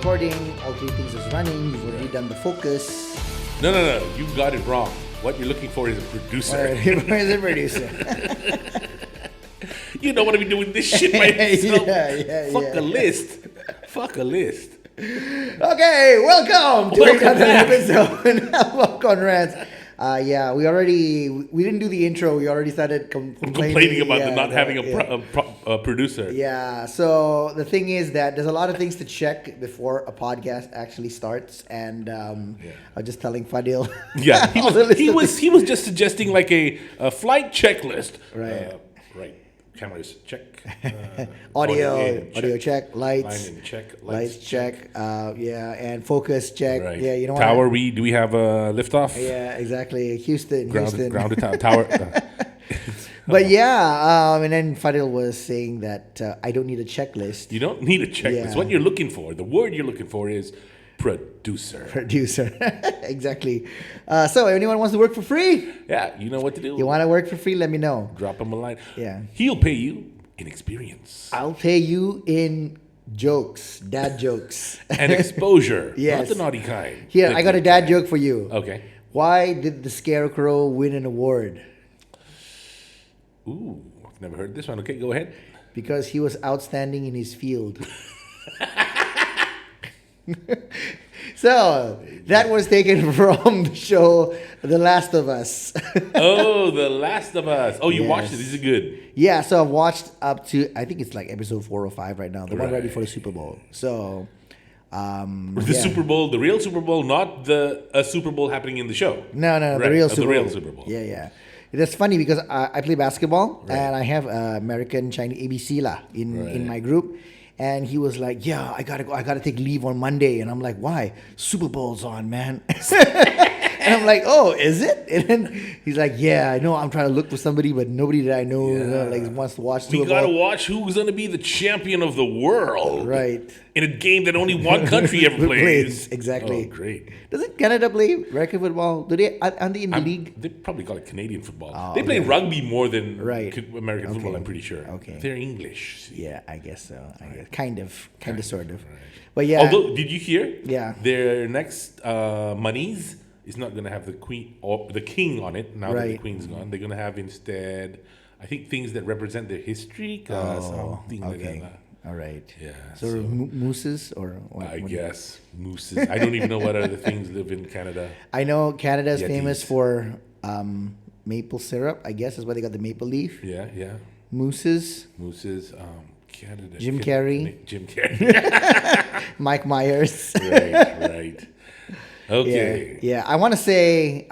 recording. All three things is running. You've already done the focus. No. You got it wrong. What you're looking for is a producer. Where's the producer? You know what I've been doing this shit myself. Yeah. Fuck a list. Okay, welcome to another episode of Welcome Rants. We didn't do the intro. We already started complaining about not having a producer. Yeah, so the thing is that there's a lot of things to check before a podcast actually starts, and I was just telling Fadil. Yeah, he was just suggesting like a flight checklist. Right. Right. Cameras check. Audio check. Lights. Line in check. Lights check. And focus check. Right. Yeah, you know Tower. Do we have a liftoff? Yeah, exactly. Houston. Grounded tower. But and then Fadil was saying that I don't need a checklist. You don't need a checklist. Yeah. What you're looking for, the word you're looking for is producer. Exactly. So anyone wants to work for free? Yeah, you know what to do. You want to work for free? Let me know. Drop him a line. Yeah. He'll pay you in experience. I'll pay you in jokes, dad jokes. And exposure. Yes. Not the naughty kind. Here, I got a dad joke for you. Okay. Why did the Scarecrow win an award? Ooh, I've never heard this one. Okay, go ahead. Because he was outstanding in his field. So, that was taken from the show The Last of Us. Oh, The Last of Us. Oh, you Yes. watched it. This is good. Yeah, so I've watched up to, I think it's like episode 4 or 5 right now. The one right Right. before the Super Bowl. So, The Super Bowl, the real Super Bowl, not a Super Bowl happening in the show. No, Right. the real The Super Bowl. real Super Bowl. Yeah. That's funny because I play basketball Right. and I have American Chinese ABC in my group. And he was like, "Yeah, I gotta take leave on Monday." And I'm like, "Why? Super Bowl's on, man." And I'm like, "Oh, is it?" And then he's like, "Yeah, I know. I'm trying to look for somebody, but nobody that I know wants to watch We Super got to Bowl." watch who's going to be the champion of the world. Right. In a game that only one country ever plays. Exactly. Oh, great. Doesn't Canada play American football? Do they? Aren't they in the league? They probably call it Canadian football. Oh, they play okay. rugby more than Right. American football, Okay. I'm pretty sure. Okay. They're English. Yeah, I guess so. Kind of, sort of. Right. But yeah. Although, did you hear? Yeah. Their next monies is not going to have the queen or the king on it now that the Right. queen's gone. They're going to have instead, I think, things that represent their history. Something like okay. that. All right. Yeah. So, mooses or what? I guess mooses. I don't even know what other things live in Canada. I know Canada is famous Yetis. for maple syrup. I guess is why they got the maple leaf. Yeah. Mooses, Mooses. Canada. Jim Carrey. Jim Carrey. Mike Myers. right. Okay. Yeah. I want to say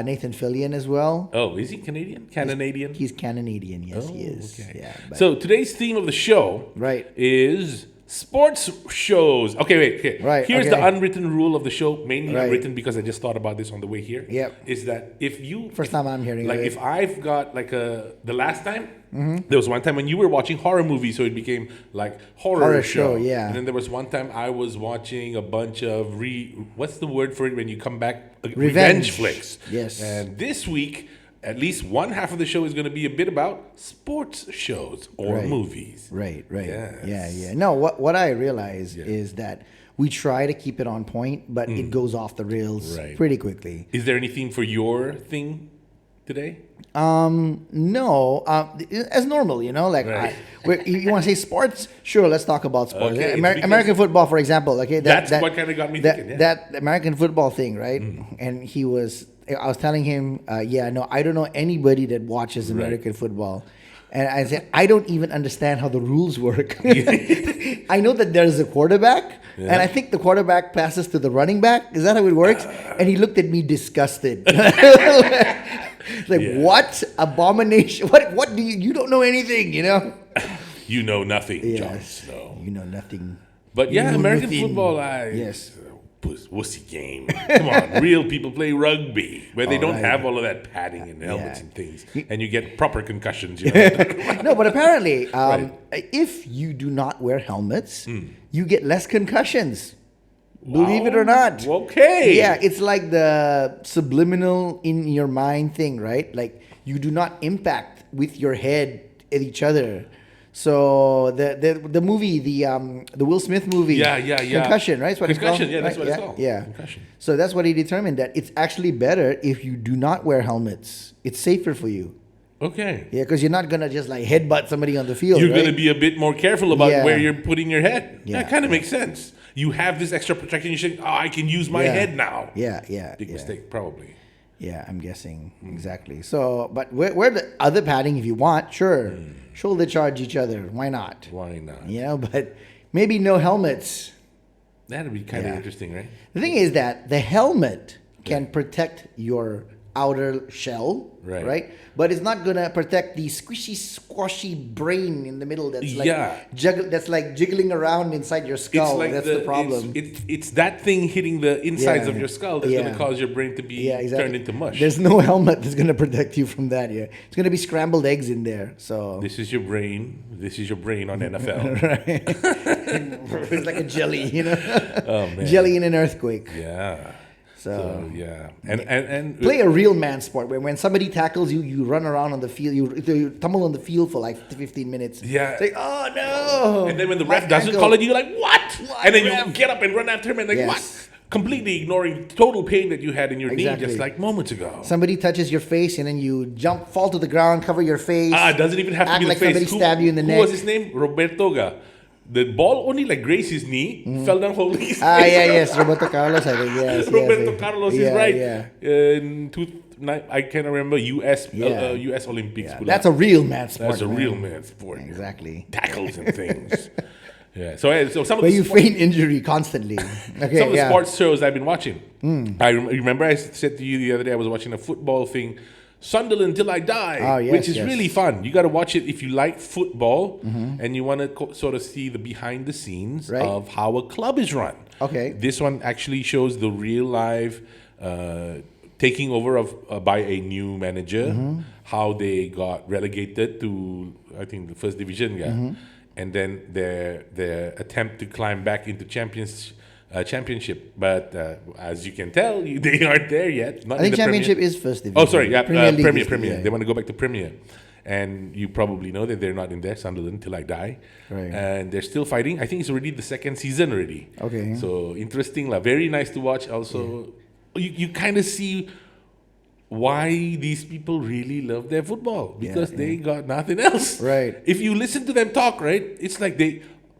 Nathan Fillion as well. Oh, is he Canadian? Canadian? He's Canadian. Yes, he is. Okay. Yeah. But, So today's theme of the show Right. is sports shows. Okay, wait. Okay. Right, Here's okay. the unwritten rule of the show, mainly Right. unwritten because I just thought about this on the way here. Yep. Is that if you First time I'm hearing like of it. if I've got like the last time there was one time when you were watching horror movies, so it became like horror show, yeah. And then there was one time I was watching a bunch of what's the word for it when you come back? Revenge. Flicks. Yes. And this week, at least one half of the show is going to be a bit about sports shows or Right. movies. Right. Yes. Yeah. No, what I realize Yeah. is that we try to keep it on point, but it goes off the rails Right. pretty quickly. Is there anything for your thing today? No, as normal, like Right. you want to say sports? Sure, let's talk about sports. Okay, it's because- American football, for example. Okay, That's what kind of got me thinking. Yeah. That American football thing, right? And I was telling him, I don't know anybody that watches American football. And I said, I don't even understand how the rules work. I know that there's a quarterback, and I think the quarterback passes to the running back. Is that how it works? And he looked at me disgusted. Like, what abomination? What do you don't know anything, You know nothing, Jon Yes. Snow. You know nothing. But You yeah, know American nothing. football, Yes. wussy game. Come on, real people play rugby where they don't right. have all of that padding and helmets Yeah. and things, and you get proper concussions. No, but apparently, Right. if you do not wear helmets, you get less concussions. Believe it or Wow. not. Okay. Yeah, it's like the subliminal in your mind thing, right? Like you do not impact with your head at each other. So the movie, the Will Smith movie, Yeah. Concussion, right? That's what Concussion, it's called. that's right? what it's called. Yeah. Concussion. So that's what he determined, that it's actually better if you do not wear helmets. It's safer for you. Okay. Yeah, because you're not gonna just like headbutt somebody on the field. You're right? going to be a bit more careful about Yeah. where you're putting your head. Yeah, That kind of makes sense. You have this extra protection. You think, I can use my Yeah. head now. Yeah. Big mistake, probably. Yeah, I'm guessing exactly. So, but wear the other padding if you want. Sure, shoulder charge each other. Why not? Why not? You know, but maybe no helmets. That'd be kind of Yeah. interesting, right? The thing is that the helmet can protect your outer shell, Right. right? But it's not gonna protect the squishy, squashy brain in the middle that's like Yeah. that's like jiggling around inside your skull. That's the problem. It's that thing hitting the insides Yeah. of your skull that's going Yeah. to cause your brain to be Yeah, exactly. turned into mush. There's no helmet that's gonna protect you from that. Yeah, it's gonna be scrambled eggs in there. So This is your brain. This is your brain on NFL. it's like a jelly, you know, Oh man. jelly in an earthquake. Yeah. So. So yeah, and Play a real man sport where when somebody tackles you, you run around on the field, you tumble on the field for like 15 minutes. Yeah. It's like, oh no. And then when the My ref doesn't ankle. call it, you're like, what? What, And then you ref? get up and run after him and like, Yes. what? Completely ignoring total pain that you had in your knee Exactly. just like moments ago. Somebody touches your face and then you jump, fall to the ground, cover your face. It doesn't even have to act be the like face. somebody stabbed you in the who neck. was his name? Robertoga. The ball only like grazed his knee, fell down holding his Ah, face. yeah, yes, Roberto Carlos, I think, yes. Roberto yes, Carlos yeah, is right. Yeah. I can't remember U.S. Yeah. U.S. Olympics. Yeah. That's a real man sport. That's a man. real man sport. Exactly. Tackles and things. Yeah. So some of Where the you sport- feign injury constantly. Okay, some of the yeah. sports shows I've been watching. I remember I said to you the other day I was watching a football thing, Sunderland Till I Die, Oh, yes, which is yes. really fun. You got to watch it if you like football and you want to sort of see the behind the scenes Right. of how a club is run. Okay. This one actually shows the real life taking over of by a new manager, how they got relegated to I think the first division, and then their attempt to climb back into championship. But as you can tell, they aren't there yet. Not I think in the championship Premier. is first division. Oh, sorry, yeah, League is- Premier. yeah. They want to go back to Premier. And you probably know that they're not in there, Sunderland Till I Die. Right. And they're still fighting. I think it's already the second season already. Okay. So interesting, very nice to watch. Also, you kind of see why these people really love their football because they got nothing else. Right. If you listen to them talk, right, it's like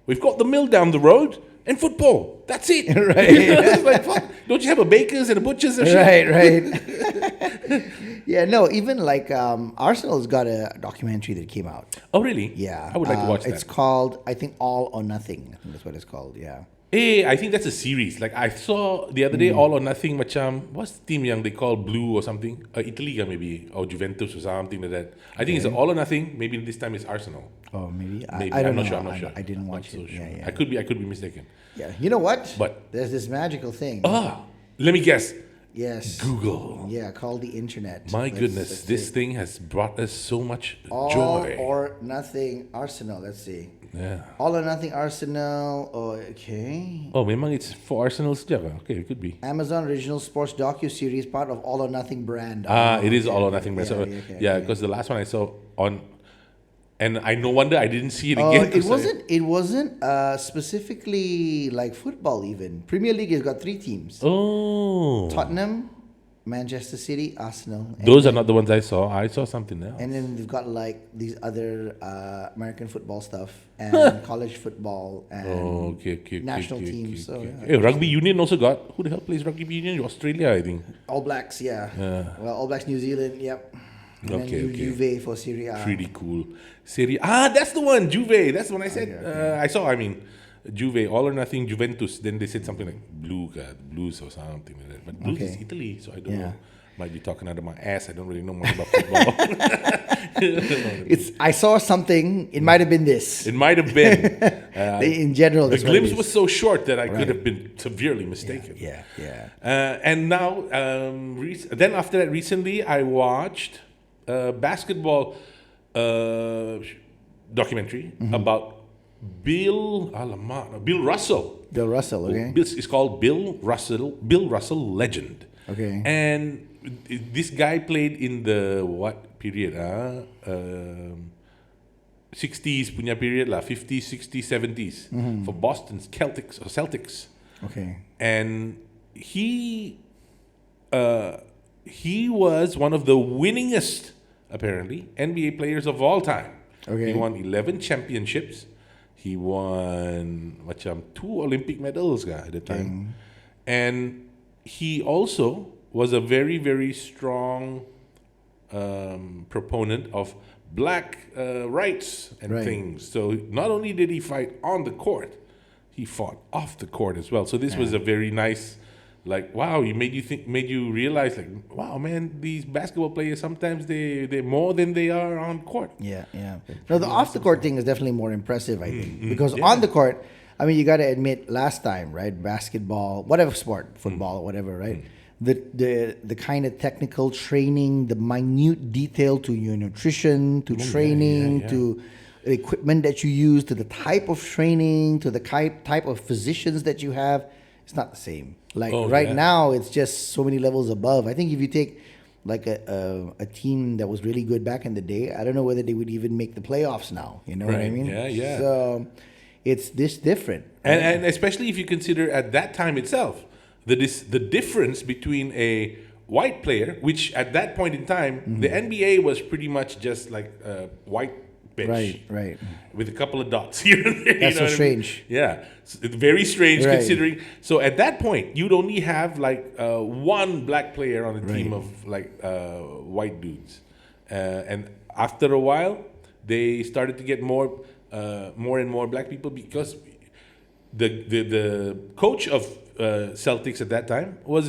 we've got the mill down the road and football. That's it. Right. It's like, fuck, don't you have a baker's and a butcher's and shit? Right. Yeah, no, even like Arsenal's got a documentary that came out. Oh, really? Yeah. I would like to watch that. It's called, I think, All or Nothing. I think that's what it's called, yeah. Hey, I think that's a series. Like I saw the other day, All or Nothing. What's the team yang they call Blue or something? Italy maybe or Juventus or something like that. I think it's All or Nothing. Maybe this time it's Arsenal. Oh, maybe. Maybe I don't I'm not know. sure. I'm not sure. I didn't I'm watch not it. so sure. Yeah. I could be mistaken. Yeah. You know what? But- there's this magical thing. Let me guess. Yes. Google. Yeah, called the internet. My Let's- goodness, let's this see. thing has brought us so much All joy. or Nothing Arsenal. Let's see. Yeah. All or Nothing Arsenal. Oh, okay. Oh, memang it's for Arsenal saja. Okay, it could be. Amazon original sports docu-series, part of All or Nothing brand. It is okay, All or okay. Nothing. Yeah, So, okay, yeah, okay. because the last one I saw on, and I no wonder I didn't see it Oh, again. it 'cause wasn't specifically like football even. Premier League has got 3 teams. Oh, Tottenham, Manchester City, Arsenal. And, those are not the ones I saw. I saw something else. and then they've got like these other American football stuff and college football and Oh, okay, national teams. So, yeah. Hey, rugby union also got. Who the hell plays rugby union? Australia, I think. All Blacks, yeah. Yeah. Well, All Blacks New Zealand, yep. And Okay, then okay. Juve for Serie A. Pretty cool. Serie. That's the one. Juve. That's the one I said. Okay. I saw. I mean, Juve. All or Nothing. Juventus. Then they said something like Blues or something like that. But Blues is Okay. Italy, so I don't Yeah. know. Might be talking out of my ass. I don't really know much about football. I saw something. It might have been this. It might have been. In general, The that's what it glimpse is. was so short that I could have been severely mistaken. Yeah, yeah. And now, then after that, recently I watched a basketball documentary about Bill Russell. Bill Russell, okay. It's called Bill Russell Legend. Okay. And this guy played in the what period? 60s punya period lah, 50s, 60s, 70s for Boston's Celtics. Okay. And he was one of the winningest, apparently, NBA players of all time. Okay. He won 11 championships. He won 2 Olympic medals at the time. And he also was a very, very strong proponent of black rights and things. So not only did he fight on the court, he fought off the court as well. So this was a very nice, like, wow, made you realize, like, wow, man, these basketball players, sometimes they're more than they are on court. Yeah. No, the off the court thing is definitely more impressive, I think, because on the court, I mean, you got to admit, last time, right? Basketball, whatever sport, football, or whatever, right? The kind of technical training, the minute detail to your nutrition, to training, to the equipment that you use, to the type of training, to the type of physicians that you have, it's not the same. Like now, it's just so many levels above. I think if you take like a team that was really good back in the day, I don't know whether they would even make the playoffs now. You know what I mean? Yeah. So it's this different. And especially if you consider at that time itself, the difference between a white player, which at that point in time, the NBA was pretty much just like a white bench. Right. With a couple of dots here and there. That's so strange. Yeah. It's very strange considering. So at that point, you'd only have like one black player on a team of like white dudes. And after a while, they started to get more and more black people because the coach of Celtics at that time was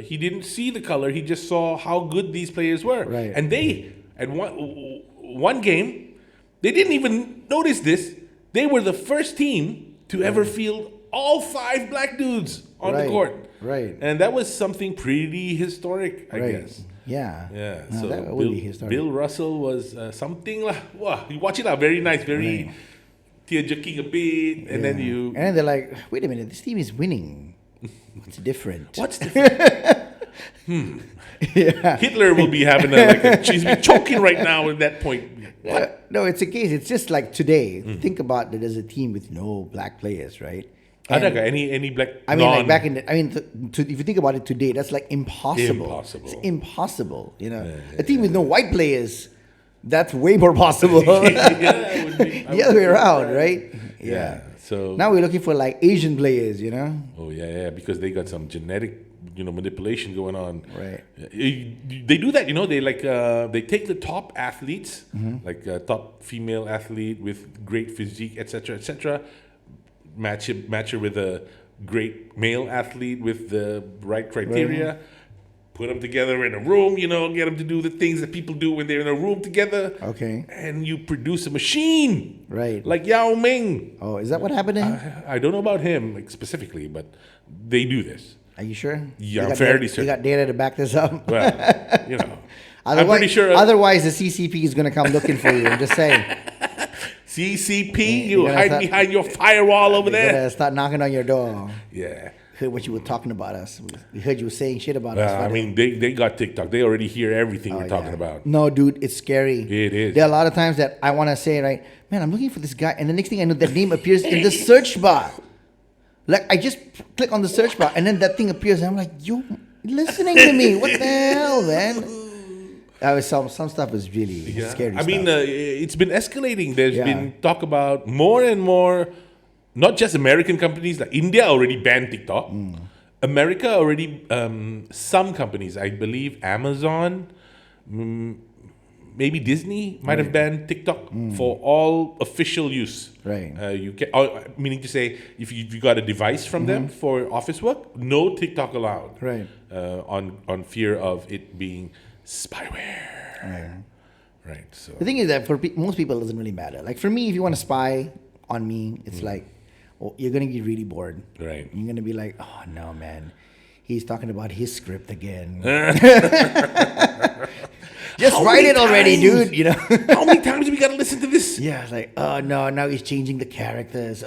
he didn't see the color, he just saw how good these players were. And they at one game, they didn't even notice this. They were the first team to ever field all 5 black dudes on the court. And that was something pretty historic, I guess. Yeah. No, So that would be historic. Bill Russell was something lah. Wow, you watch it out. Very nice. Very tear-jerking a bit, and then you. And then they're like, wait a minute, this team is winning. What's different? Hitler will be having she's choking right now at that point. No, it's a case. It's just like today. Think about that there's a team with no black players, right? Any black? I mean, like back in the, if you think about it today, that's like impossible. It's impossible. You know, a team with no white players, that's way more possible. It would be, the other way around, right? Yeah. So now we're looking for like Asian players, you know? Oh yeah, because they got some genetic, manipulation going on. Right. They do that, they take the top athletes, like a top female athlete with great physique, etc., match her with a great male athlete with the right criteria. Put them together in a room, get them to do the things that people do when they're in a room together. Okay. And you produce a machine. Right. Like Yao Ming. Oh, is that what happened to him? I don't know about him specifically, but they do this. Are you sure? Yeah, I'm fairly certain. You got data to back this up? Well, I'm pretty sure. Otherwise, the CCP is going to come looking for you. I'm just saying. CCP? You hide behind your firewall over there? You're going to start knocking on your door. Yeah. Heard what you were talking about us. We heard you were saying shit about us. I mean, they got TikTok. They already hear everything we're talking about. No, dude, it's scary. It is. There are a lot of times that I want to say, right, man, I'm looking for this guy, and the next thing I know, that name appears in the search bar. Like, I just click on the search bar, and then that thing appears, and I'm like, you listening to me? What the hell, man? Some stuff is really scary. I mean, it's been escalating. There's been talk about more and more. Not just American companies, like India already banned TikTok. America already, some companies, I believe Amazon, maybe Disney might have banned TikTok for all official use. Right. You can, meaning to say, if you got a device from them for office work, no TikTok allowed. Right. On fear of it being spyware. Right. So the thing is that for most people, it doesn't really matter. Like for me, if you want to spy on me, it's like, you're going to get really bored. Right. You're going to be like, oh, no, man. He's talking about his script again. Just write it already, dude. How many times do we got to listen to this? Yeah, it's like, oh, no, now he's changing the characters.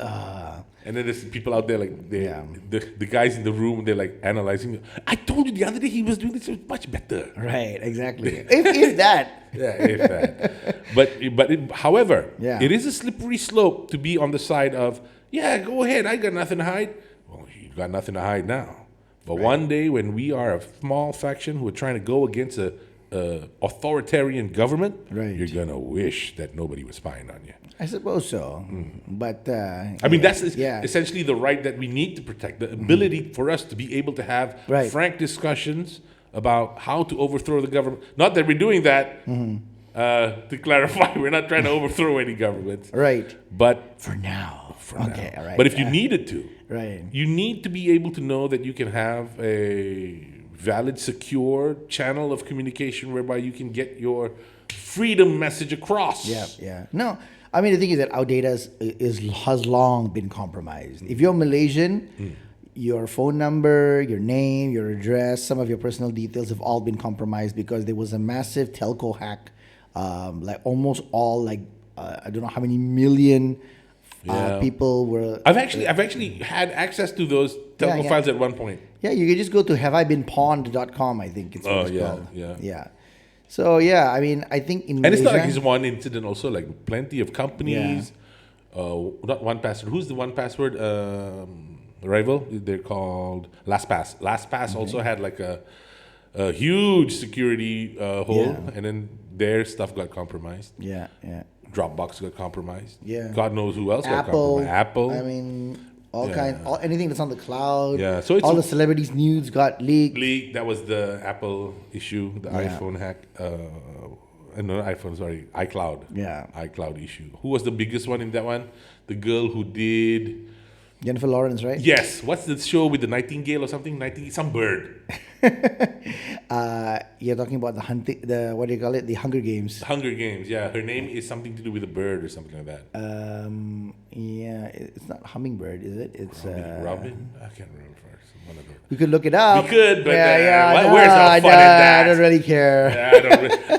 And then there's people out there like Yeah. the guys in the room, they're like analyzing. I told you the other day he was doing this much better. Right, exactly. if that. Yeah, if that. However, Yeah. it is a slippery slope to be on the side of, yeah, go ahead, I got nothing to hide. Well, you got nothing to hide now. But one day when we are a small faction who are trying to go against a authoritarian government, Right. you're going to wish that nobody was spying on you. I suppose so. But I mean, that's yeah. essentially the right that we need to protect, the ability for us to be able to have Right. frank discussions about how to overthrow the government. Not that we're doing that, to clarify, we're not trying to overthrow any government. Right. But For now. for Okay, now. all right. But if you needed to, Right. you need to be able to know that you can have a valid, secure channel of communication whereby you can get your freedom message across. Yeah. No, I mean, the thing is that our data has long been compromised. If you're Malaysian, your phone number, your name, your address, some of your personal details have all been compromised because there was a massive telco hack. Like almost all, like, I don't know how many million people were. I've actually had access to those telco yeah. files at one point. Yeah, you can just go to haveibeenpawned.com, I think it's what it's called. Yeah. So, yeah, I mean, I think in And it's not like Malaysia- it's one incident. Also, like plenty of companies. Not one password. Who's the one password rival? They're called LastPass. LastPass also had like a huge security hole, Yeah. and then their stuff got compromised. Yeah. Dropbox got compromised. Yeah. God knows who else got Apple. compromised. Apple. I mean, anything that's on the cloud. Yeah, so it's all a- the celebrities' nudes got leaked. Leak. That was the Apple issue, the Yeah. iPhone hack. No, iPhone. Sorry, iCloud. Yeah. iCloud issue. Who was the biggest one in that one? The girl who did. Jennifer Lawrence, right? Yes. What's the show with the nightingale or something? Some bird. You're talking about what do you call it? The Hunger Games. Hunger Games. Yeah, her name is something to do with a bird or something like that. Yeah, it's not Hummingbird, is it? It's Robin. I can't remember. One of those. We could look it up. We could, but no, where's the fun in that? I don't really care.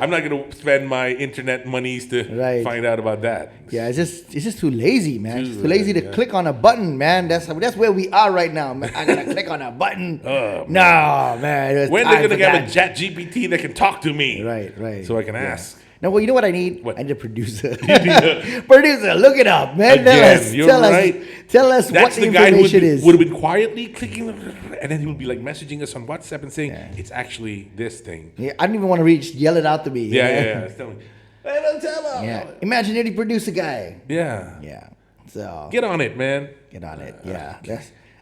I'm not going to spend my internet monies to find out about that. Yeah, it's just too lazy, man. It's too lazy to yeah. click on a button, man. That's where we are right now. Man. I gotta click on a button. No, man. When they're going to get a chat GPT that can talk to me? Right. So I can ask. No, well, you know what I need? What? I need a producer. Producer, look it up, man. Again, you're right. Tell us That's what the guy who information is. would have been quietly clicking, and then he would be like messaging us on WhatsApp and saying, it's actually this thing. Yeah, I don't even want to yell it out to me. Yeah. Tell me. Hey, don't tell him. Yeah. Imaginary producer guy. Yeah. Yeah. So Get on it, man. get on it. Yeah.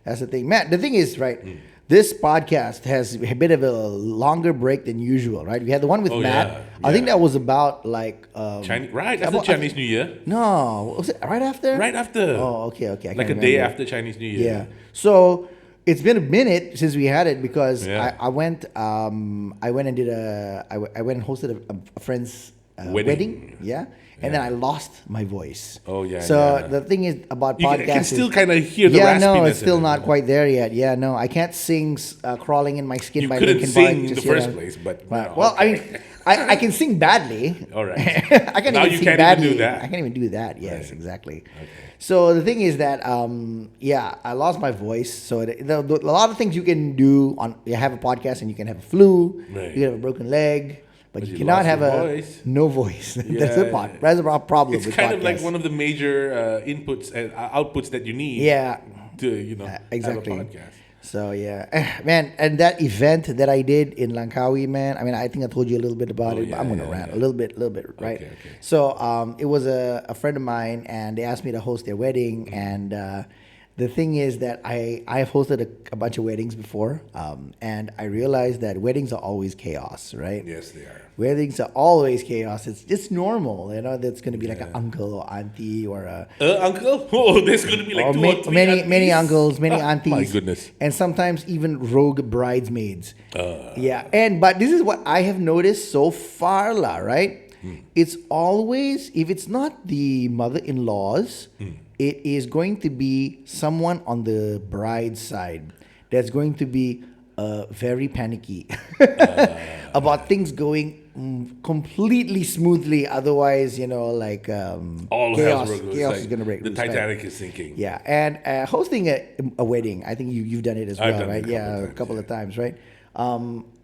That's the thing. Matt, the thing is, right, this podcast has a bit of a longer break than usual, right? We had the one with Matt. yeah, I think yeah. that was about like Chinese, right after Chinese New Year. No, was it right after? Right after. Oh, okay. I Like can't a day remember. after Chinese New Year. Yeah. So it's been a minute since we had it because Yeah. I went and did I went and hosted a friend's wedding. Yeah. And then I lost my voice. Oh, yeah, So yeah. the thing is about You podcasts. can still kind of hear the yeah, raspiness. no, it's still in it. not quite there yet. Yeah, no, I can't sing "Crawling in My Skin" You by couldn't Linkin sing Park. in the just, first place, but Right. no, Well, I okay. mean, I can sing badly. All right. I can't Now even you sing can't even badly. do that. I can't even do that. Yes, Right. exactly. So the thing is that I lost my voice. So a lot of things you can do you have a podcast and you can have a flu, Right. you can have a broken leg, but you you cannot lost have your a voice. no voice. That's Yeah. that's a problem It's with kind of like podcasts. one of the major inputs and outputs that you need. Yeah. To Exactly. have a podcast. So man, and that event that I did in Langkawi, man. I mean, I think I told you a little bit about it, but I'm gonna rant a little bit, right? Okay. So it was a friend of mine, and they asked me to host their wedding, and the thing is that I've hosted a bunch of weddings before, and I realized that weddings are always chaos, right? Yes, they are. Weddings are always chaos. It's just normal, That's going to be like an uncle or auntie or a Uncle? Oh, there's going to be like or two ma- or three many aunties? many uncles, many Ah, aunties. My goodness. And sometimes even rogue bridesmaids. But this is what I have noticed so far, right? It's always, if it's not the mother-in-laws, it is going to be someone on the bride's side that's going to be very panicky about things going completely smoothly. Otherwise, like All chaos. hell's broken loose. Chaos Like, is going to break the loose. Right? Titanic is sinking. Yeah, and hosting a wedding. I think you've done it as I've well, done it right? a couple of A times, couple of times, right?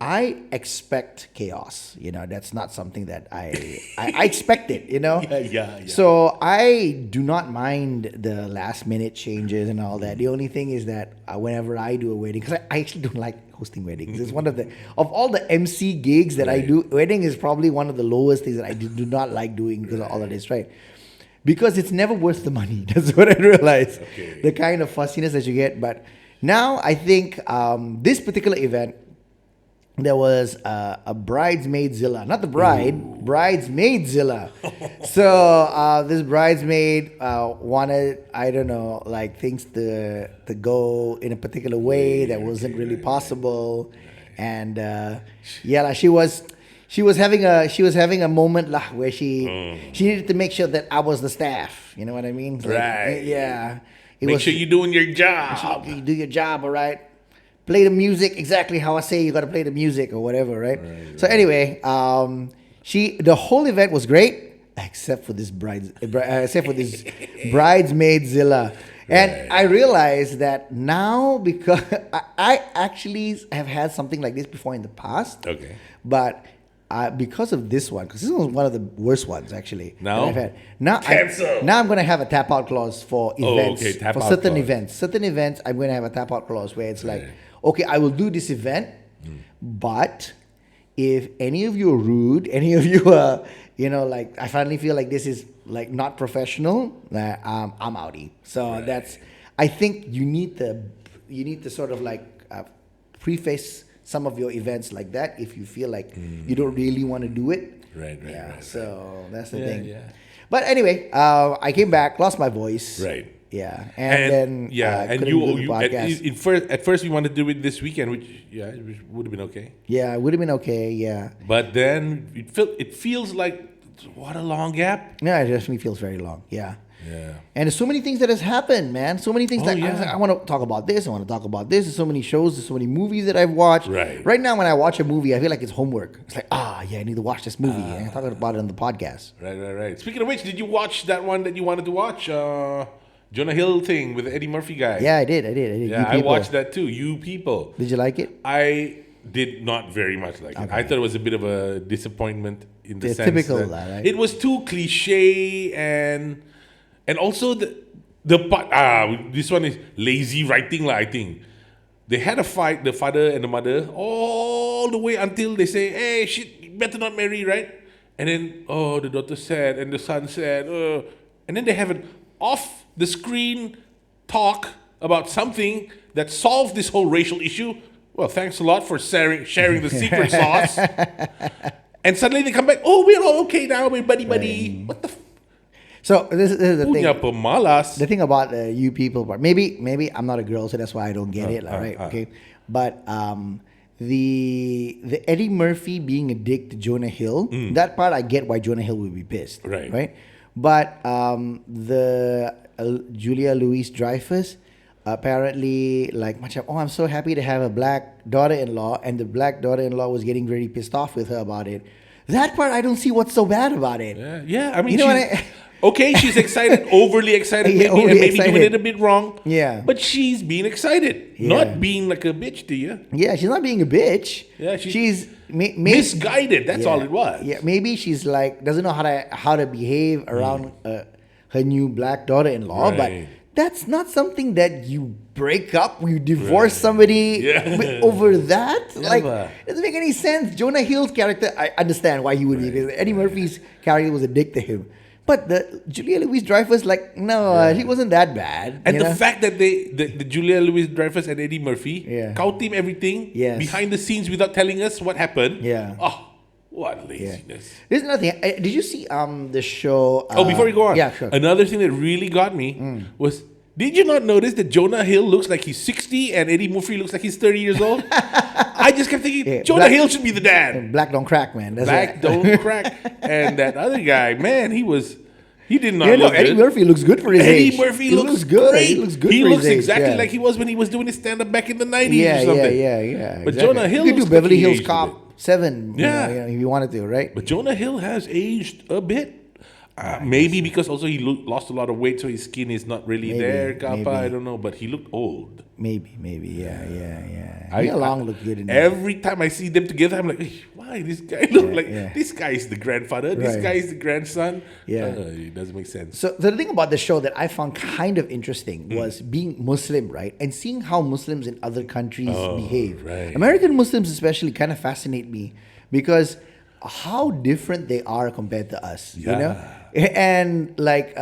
I expect chaos. That's not something that I expect it. Yeah. So I do not mind the last minute changes and all that. The only thing is that whenever I do a wedding, because I actually don't like hosting weddings. It's one of all the MC gigs that I Right. do. Wedding is probably one of the lowest things that I do not like doing because of all of this, right? Because it's never worth the money. That's what I realized. Okay. The kind of fussiness that you get. But now I think this particular event, there was a bridesmaidzilla, not the bride, bridesmaidzilla. So this bridesmaid wanted, I don't know, like things to go in a particular way that wasn't really possible, and like, she was having a moment lah where she needed to make sure that I was the staff. You know what I mean? Like, Right. yeah. Make sure you're doing your job. You do your job, all right? Play the music exactly how I say you got to play the music or whatever, right? So anyway, the whole event was great except for this bridesmaidzilla. And I realized that now, because I actually have had something like this before in the past. Okay. But because of this one, because this was one of the worst ones actually Now? that I've had. Now Cancel. I'm going to have a tap out clause for events. okay, tap for out certain clause. events. Certain events, I'm going to have a tap out clause where it's like, okay, I will do this event, but if any of you are rude, any of you are, like, I finally feel like this is like not professional, I'm outie. So I think you need to sort of like preface some of your events like that if you feel like you don't really want to do it. Right. So that's the thing. Yeah. But anyway, I came back, lost my voice. Right. Yeah, and then and couldn't do the podcast. at first you wanted to do it this weekend, which would have been okay. Yeah, it would have been okay. Yeah. But then it feels like what a long gap. Yeah, it definitely feels very long. Yeah. Yeah. And there's so many things that has happened, man. So many things that I was like, yeah. I want to talk about this. I want to talk about this. There's so many shows. There's so many movies that I've watched. Right. Right now, when I watch a movie, I feel like it's homework. It's like, I need to watch this movie. And I'm talking about it on the podcast. Right. Speaking of which, did you watch that one that you wanted to watch? Jonah Hill thing with the Eddie Murphy guy. Yeah, I did. Yeah, I watched that too. You People. Did you like it? I did not very much like it. I thought it was a bit of a disappointment in the sense typical that right? it was too cliche and also the part this one is lazy writing lah. I think they had a fight, the father and the mother, all the way until they say, "Hey, shit, you better not marry," right? And then the daughter said and the son said, and then they have an off the screen talk about something that solved this whole racial issue. Well, thanks a lot for sharing the secret sauce. And suddenly they come back. Oh, we're all okay now. We're buddy. What the? So this is the thing. Punya pemalas. The thing about you people part. Maybe I'm not a girl, so that's why I don't get it. Right? Okay. But the Eddie Murphy being a dick to Jonah Hill, that part I get why Jonah Hill would be pissed. Right. But the Julia Louis-Dreyfus apparently like much. I'm so happy to have a black daughter-in-law, and the black daughter-in-law was getting really pissed off with her about it. That part I don't see what's so bad about it. Yeah. I mean, you know okay, she's excited, overly excited, maybe excited. doing it a bit wrong. Yeah. But she's being excited, not being like a bitch to you. Yeah, she's not being a bitch. Yeah, she's misguided. That's all it was. Yeah, maybe she's like doesn't know how to behave around her new black daughter-in-law. Right. But that's not something that you break up, you divorce somebody over that. Like, it doesn't make any sense. Jonah Hill's character, I understand why he would be. Because Eddie Murphy's character was a dick to him. But the Julia Louis-Dreyfus, like, no, he wasn't that bad. And the fact that the Julia Louis-Dreyfus and Eddie Murphy cow-team everything behind the scenes without telling us what happened. Yeah. Oh, what laziness. There's nothing. Did you see the show? Before we go on. Yeah, sure. Another thing that really got me was, did you not notice that Jonah Hill looks like he's 60 and Eddie Murphy looks like he's 30 years old? I just kept thinking, Jonah Hill should be the dad. Black don't crack, man. That's Black don't crack. And that other guy, man, he was He did not Yeah, no, look Eddie good. Murphy looks good for his age. Eddie Murphy He looks good. great. He looks good He for looks his age. exactly Yeah. like he was when he was doing his stand-up back in the 90s Yeah, or something. yeah. But exactly. Jonah Hill You could do looks Beverly like he Hills aged a Cop 7, Yeah. if you wanted to, right? But Jonah Hill has aged a bit. Maybe because also he lost a lot of weight, so his skin is not really there, Kappa. maybe. I don't know, but he looked old. Maybe, yeah. Nia Long looked good in that. Every time I see them together, I'm like, "Eh, why this guy look like yeah. this guy is the grandfather, this Right. guy is the grandson? Yeah. It doesn't make sense. So the thing about the show that I found kind of interesting was being Muslim, right? And seeing how Muslims in other countries behave. right. American Muslims especially kind of fascinate me because how different they are compared to us, you know? And like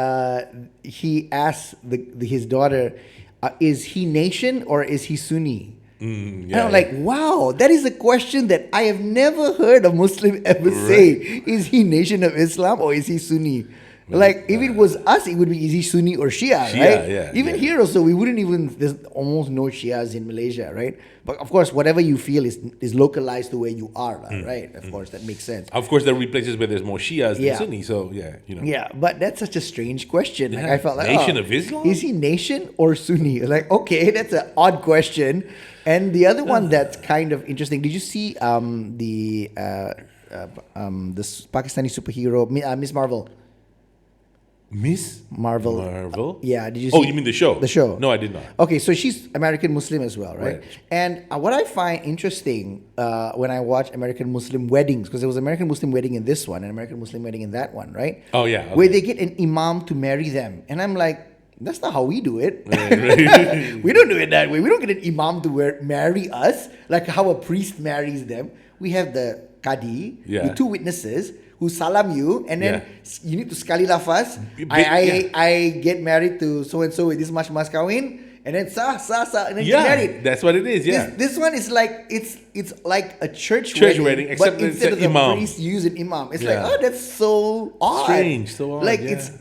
he asked his daughter, is he nation or is he Sunni? And I'm like, wow, that is a question that I have never heard a Muslim ever say. Is he Nation of Islam or is he Sunni? Like, if it was us, it would be, is he Sunni or Shia, right? yeah, Even yeah. here also, we wouldn't even, there's almost no Shias in Malaysia, right? But of course, whatever you feel is localized to where you are, right? Of course, that makes sense. Of course, there will be places where there's more Shias than Yeah. Sunni, so yeah, you know. Yeah, but that's such a strange question. Like, Yeah. I felt like, Nation of Islam? is he nation or Sunni? Like, okay, that's an odd question. And the other one that's kind of interesting. Did you see this Pakistani superhero Miss Marvel? Miss Marvel. Yeah, did you see? Oh, you mean the show? The show. No, I did not. Okay, so she's American Muslim as well, right? And what I find interesting when I watch American Muslim weddings, because there was American Muslim wedding in this one and American Muslim wedding in that one, right? Oh, yeah. Okay. Where they get an imam to marry them. And I'm like, that's not how we do it. Right. We don't do it that way. We don't get an imam to marry us, like how a priest marries them. We have the qadi with two witnesses who salam you, and then you need to sekali lafaz. I get married to so and so with this much mas kawin, and then sah, and then get married. That's what it is. Yeah. This one is like it's like a church wedding, except but instead of the imam. priest use an imam. It's like, oh, that's so odd. Strange, so odd. Like it's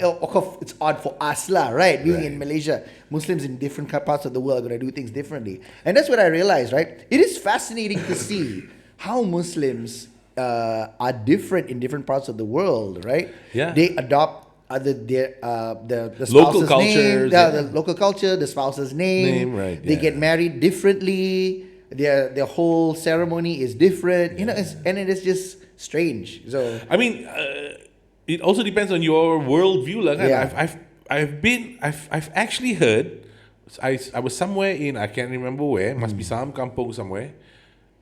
odd for us lah, right? Being in Malaysia, Muslims in different parts of the world are gonna do things differently, and that's what I realized. Right? It is fascinating to see how Muslims are different in different parts of the world, right? Yeah. They adopt the spouse's Local name, cultures, the local culture, the spouse's name. Right, They get married differently. Their whole ceremony is different. You know, and it is just strange. So I mean, it also depends on your worldview. Like I've actually heard. I was somewhere in, I can't remember where. Must be some kampong somewhere.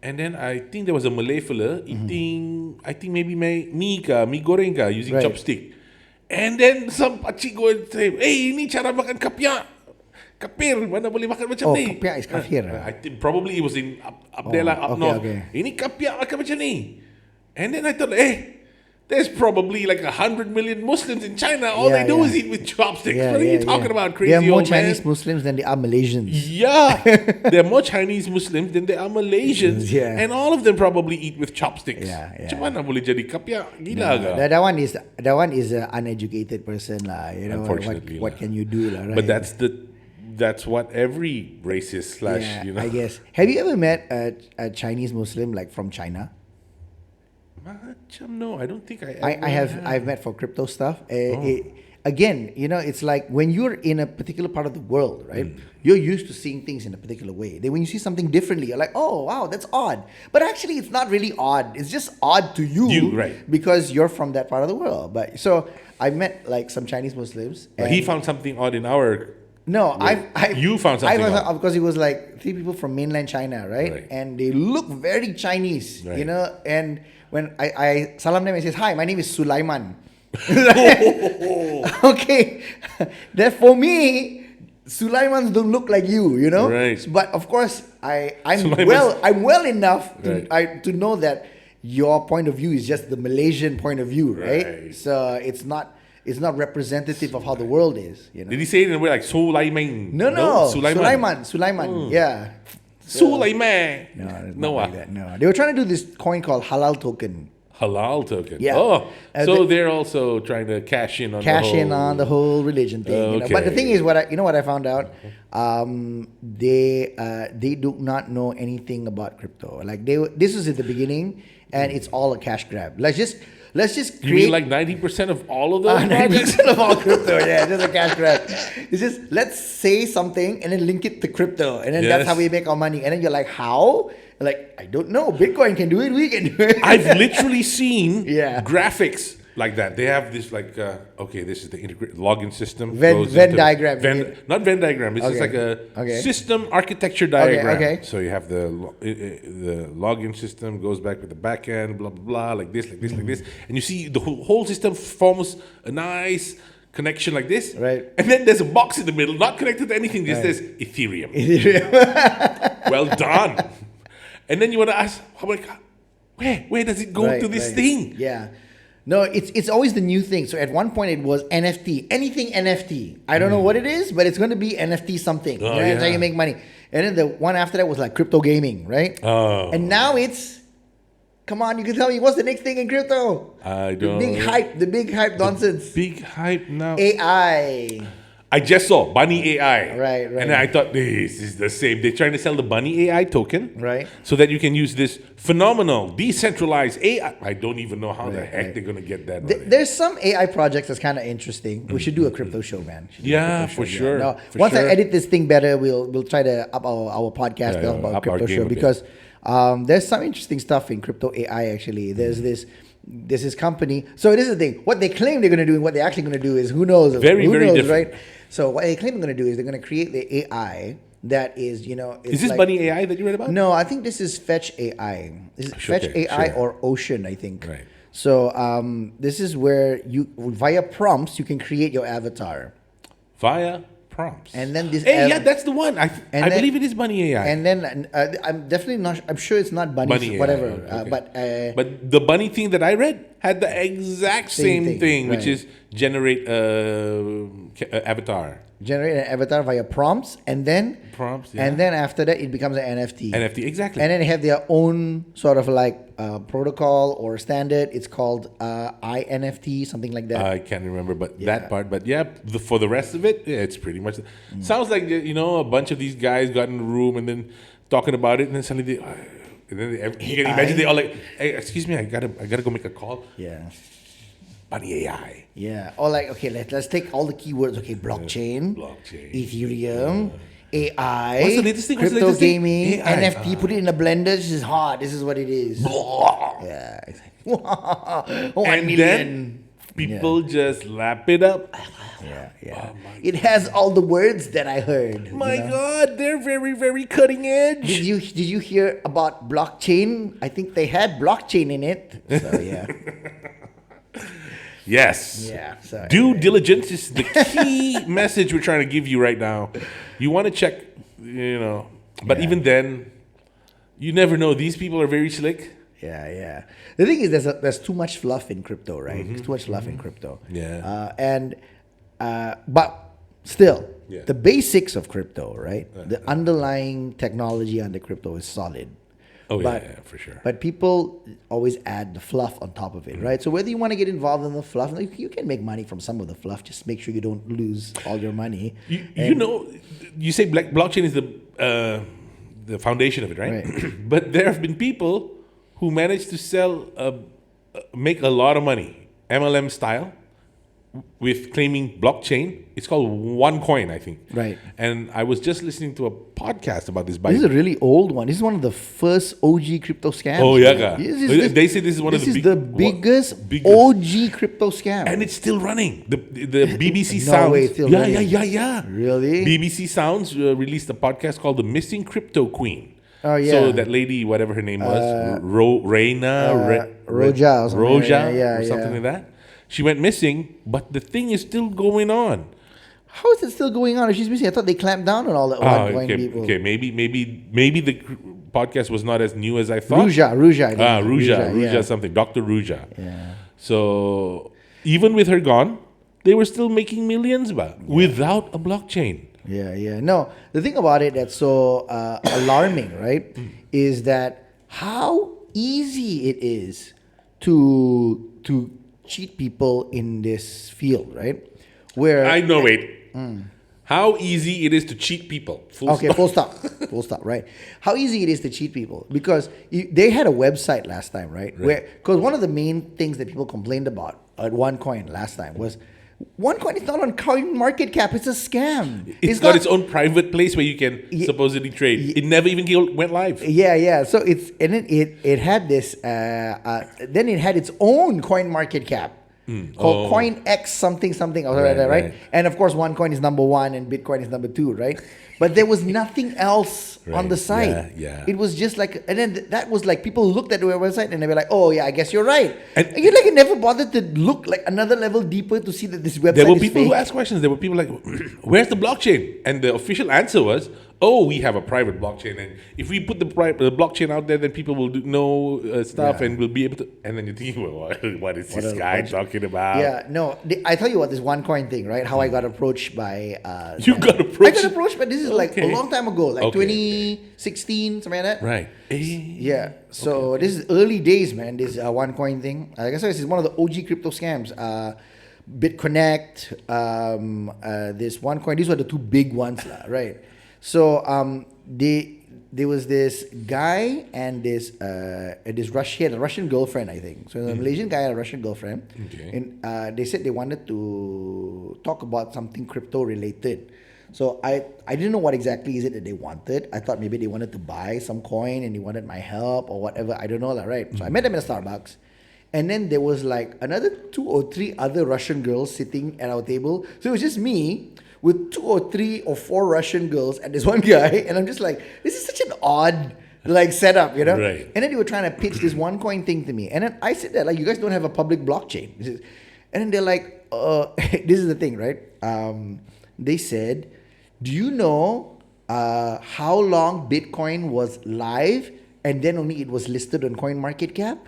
And then I think there was a Malay fella eating, I think maybe mi goreng using chopstick. And then some pakcik go and say, hey, ini cara makan kapia. Kapir, mana boleh makan macam ni? Kapia is kafir. I think probably it was in up there lah, up north. Okay. Ini kapia makan macam ni. And then I thought, there's probably like 100 million Muslims in China. All they do is eat with chopsticks. What are you talking about, crazy old man? There are more old man? Chinese Muslims than there are Malaysians. Yeah, there are more Chinese Muslims than there are Malaysians. Yeah. And all of them probably eat with chopsticks. Yeah. Macam mana boleh jadi kapia? Gila ke? That one is an uneducated person lah. You know, Unfortunately, what can you do lah? Right? But that's what every racist / you know. I guess. Have you ever met a Chinese Muslim like from China? No, I don't think I've met for crypto stuff. Again, you know, it's like when you're in a particular part of the world, right? You're used to seeing things in a particular way. Then when you see something differently, you're like, oh, wow, that's odd. But actually, it's not really odd. It's just odd to you, right? Because you're from that part of the world. But so I met like some Chinese Muslims. But he found something odd in our. No, you found something odd. Because it was like 3 people from mainland China, right? And they look very Chinese, you know. And when I salam them, and says, hi, my name is Sulaiman. Okay, that for me, Sulaimans don't look like you know. Right. But of course, I'm well enough to know that your point of view is just the Malaysian point of view, right? So it's not representative of how the world is. You know? Did he say it in a way like Sulaiman? No. Sulaiman. Yeah. Sulaiman. No, like that. No. They were trying to do this coin called Halal Token. Halal token. Yeah. Oh, so they're also trying to cash in on the whole religion thing. You know? But the thing is, what I found out, they do not know anything about crypto. Like this was at the beginning, and it's all a cash grab. let's just You create mean like 90% of all of those? 90% of all crypto, yeah, just a cash grab. It's just let's say something and then link it to crypto, and then that's Yes. how we make our money. And then you're like, how? You're like, I don't know. Bitcoin can do it. We can do it. I've literally seen Yeah. graphics like that. They have this like, okay, this is the integrated login system. Venn goes into- diagram, you mean? Not Venn diagram. It's just Okay. like a Okay. system architecture diagram. okay. So you have the login system goes back with the back end, blah, blah, blah, like this, like this, like this. And you see the whole system forms a nice connection like this. Right. And then there's a box in the middle, not connected to anything, just says Ethereum. Well done. And then you want to ask, oh my God, where does it go to this thing? Yeah. No, it's always the new thing. So at one point it was NFT, anything NFT. I don't know what it is, but it's going to be NFT something. Oh, That's how yeah. you make money. And then the one after that was like crypto gaming, right? Oh. And now it's, come on, you can tell me what's the next thing in crypto? I don't. The big hype nonsense. Big hype now. AI. I just saw Bunny AI. Right. And I thought this is the same. They're trying to sell the Bunny AI token. Right. So that you can use this phenomenal, decentralized AI. I don't even know how the heck they're going to get that running. There's some AI projects that's kind of interesting. We should do a crypto show, man. Should do a Yeah, crypto for show, sure. No, for once I sure. edit this thing better, we'll try to up our podcast Yeah, about up our crypto game show a bit. because there's some interesting stuff in crypto AI actually. There's this company. So this is the thing. What they claim they're going to do and what they're actually going to do is who knows? Very, who very knows, different. right? So what they claim they're going to do is they're going to create the AI that is, Is this like, Bunny AI that you read about? No, I think this is Fetch AI. This is Sure, Fetch okay, AI sure. or Ocean, I think. Right. So this is where you via prompts you can create your avatar, Via prompts. and then this. Hey, yeah, that's the one. I then- believe it is Bunny AI. And then I'm definitely not. I'm sure it's not Bunny, Bunny AI, whatever. okay. But But the bunny thing that I read had the exact Same same thing, thing, which right. is generate avatar. generate an avatar via prompts, and then Prompts, yeah. and then after that it becomes an NFT. NFT, exactly. And then they have their own sort of like protocol or standard. It's called INFT, something like that. I can't remember, but Yeah. that part. But yeah, for the rest of it, yeah, it's pretty much. Sounds like a bunch of these guys got in the room and then talking about it, and then suddenly and then you can imagine they all like, hey, excuse me, I gotta go make a call. Yeah. Bunny AI. Yeah. Or like, okay, let's take all the keywords. Okay, blockchain, Blockchain. Ethereum, AI, What's the latest thing? What's the crypto latest thing? gaming, AI. NFT. Put it in a blender. This is hot. This is what it is. Yeah. Exactly. 1 And million. then people just lap it up. Yeah. Oh my It has all the words that I heard. My God, they're very, very cutting edge. Did you hear about blockchain? I think they had blockchain in it. So yeah. Yes. Yeah. So Due diligence is the key message we're trying to give you right now. You want to check, but Yeah. even then, you never know. These people are very slick. Yeah. The thing is, there's too much fluff in crypto, right? There's too much fluff in crypto. Yeah. But still, Yeah. the basics of crypto, right? The underlying technology under crypto is solid. Oh, But- yeah, for sure. But people always add the fluff on top of it, right? So whether you want to get involved in the fluff, like, you can make money from some of the fluff. Just make sure you don't lose all your money. You say blockchain is the foundation of it, right? Right. But there have been people who managed to make a lot of money, MLM style, with claiming blockchain. It's called OneCoin, I think. Right. And I was just listening to a podcast about this. This is a really old one. This is one of the first OG crypto scams. Oh, yeah, man. yeah. They say this is one of the biggest biggest. OG crypto scam. And it's still running. The BBC No Sounds. way, it's still yeah, running. yeah. Really? BBC Sounds released a podcast called The Missing Crypto Queen. Oh, yeah. So that lady, whatever her name was, Roja or something. Roja Yeah, or something like that. She went missing, but the thing is still going on. How is it still going on if she's missing? I thought they clamped down on all the OneCoin people. Okay, maybe the podcast was not as new as I thought. Ruja. I think. Ruja, yeah. something. Dr. Ruja. Yeah. So even with her gone, they were still making millions without a blockchain. Yeah. No, the thing about it that's so alarming, right, is that how easy it is to cheat people in this field, right? Where I know. Wait. How easy it is to cheat people. Okay, full stop. Full stop, right? How easy it is to cheat people. Because they had a website last time, right? Because one of the main things that people complained about at OneCoin last time was OneCoin is not on Coin Market Cap. It's a scam. It's got its own private place where you can supposedly trade. It never even went live. Yeah. So it had this. Then it had its own Coin Market Cap. Called Coin X something, right? And of course, OneCoin is number 1 and Bitcoin is number 2, right? But there was nothing else on the site. Yeah. It was just like, and then that was like people looked at the website and they were like, oh yeah, I guess you're right. And you like never bothered to look like another level deeper to see that this website. There were people who asked questions. There were people like, where's the blockchain? And the official answer was, oh, we have a private blockchain, and if we put the blockchain out there, then people will know stuff and will be able to. And then you think, well, what is this guy talking about? Yeah, no, I tell you what, this OneCoin thing, right? How I got approached by. You got approached? I got approached, but this is like a long time ago, like 2016, something like that. Right. Yeah. So this is early days, man. This OneCoin thing. Like I said, this is one of the OG crypto scams. BitConnect, this OneCoin. These were the two big ones, right? So there was this guy and this he had a Russian girlfriend, I think. So the Malaysian guy had a Russian girlfriend, and they said they wanted to talk about something crypto related. So I didn't know what exactly is it that they wanted. I thought maybe they wanted to buy some coin and they wanted my help or whatever. I don't know, right? So I met them in a Starbucks. And then there was like another 2 or 3 other Russian girls sitting at our table. So it was just me with 2 or 3 or 4 Russian girls and this one guy. And I'm just like, this is such an odd like setup, you know? Right. And then they were trying to pitch this OneCoin thing to me. And then I said that, like, you guys don't have a public blockchain. And then they're like, this is the thing, right? They said, do you know how long Bitcoin was live and then only it was listed on CoinMarketCap?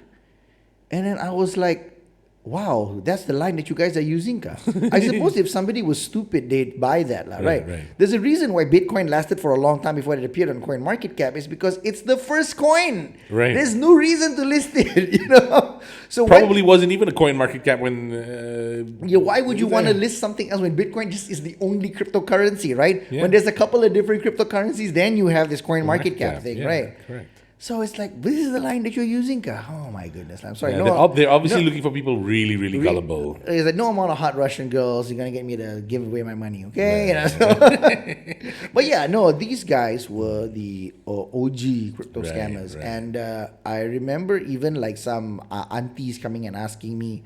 And then I was like, wow, that's the line that you guys are using, ka. I suppose if somebody was stupid, they'd buy that, right? There's a reason why Bitcoin lasted for a long time before it appeared on CoinMarketCap is because it's the first coin. Right. There's no reason to list it, you know? So probably wasn't even a coin market cap when... why would you want to list something else when Bitcoin just is the only cryptocurrency, right? Yeah. When there's a couple of different cryptocurrencies, then you have this CoinMarketCap thing, right? Correct. So it's like, this is the line that you're using, ka. Oh my goodness, I'm sorry. Yeah, they're obviously looking for people really, really gullible. It's like, no amount of hot Russian girls, you're going to get me to give away my money, okay? Right. You know? But yeah, no, these guys were the OG crypto scammers. Right. And I remember even like some aunties coming and asking me,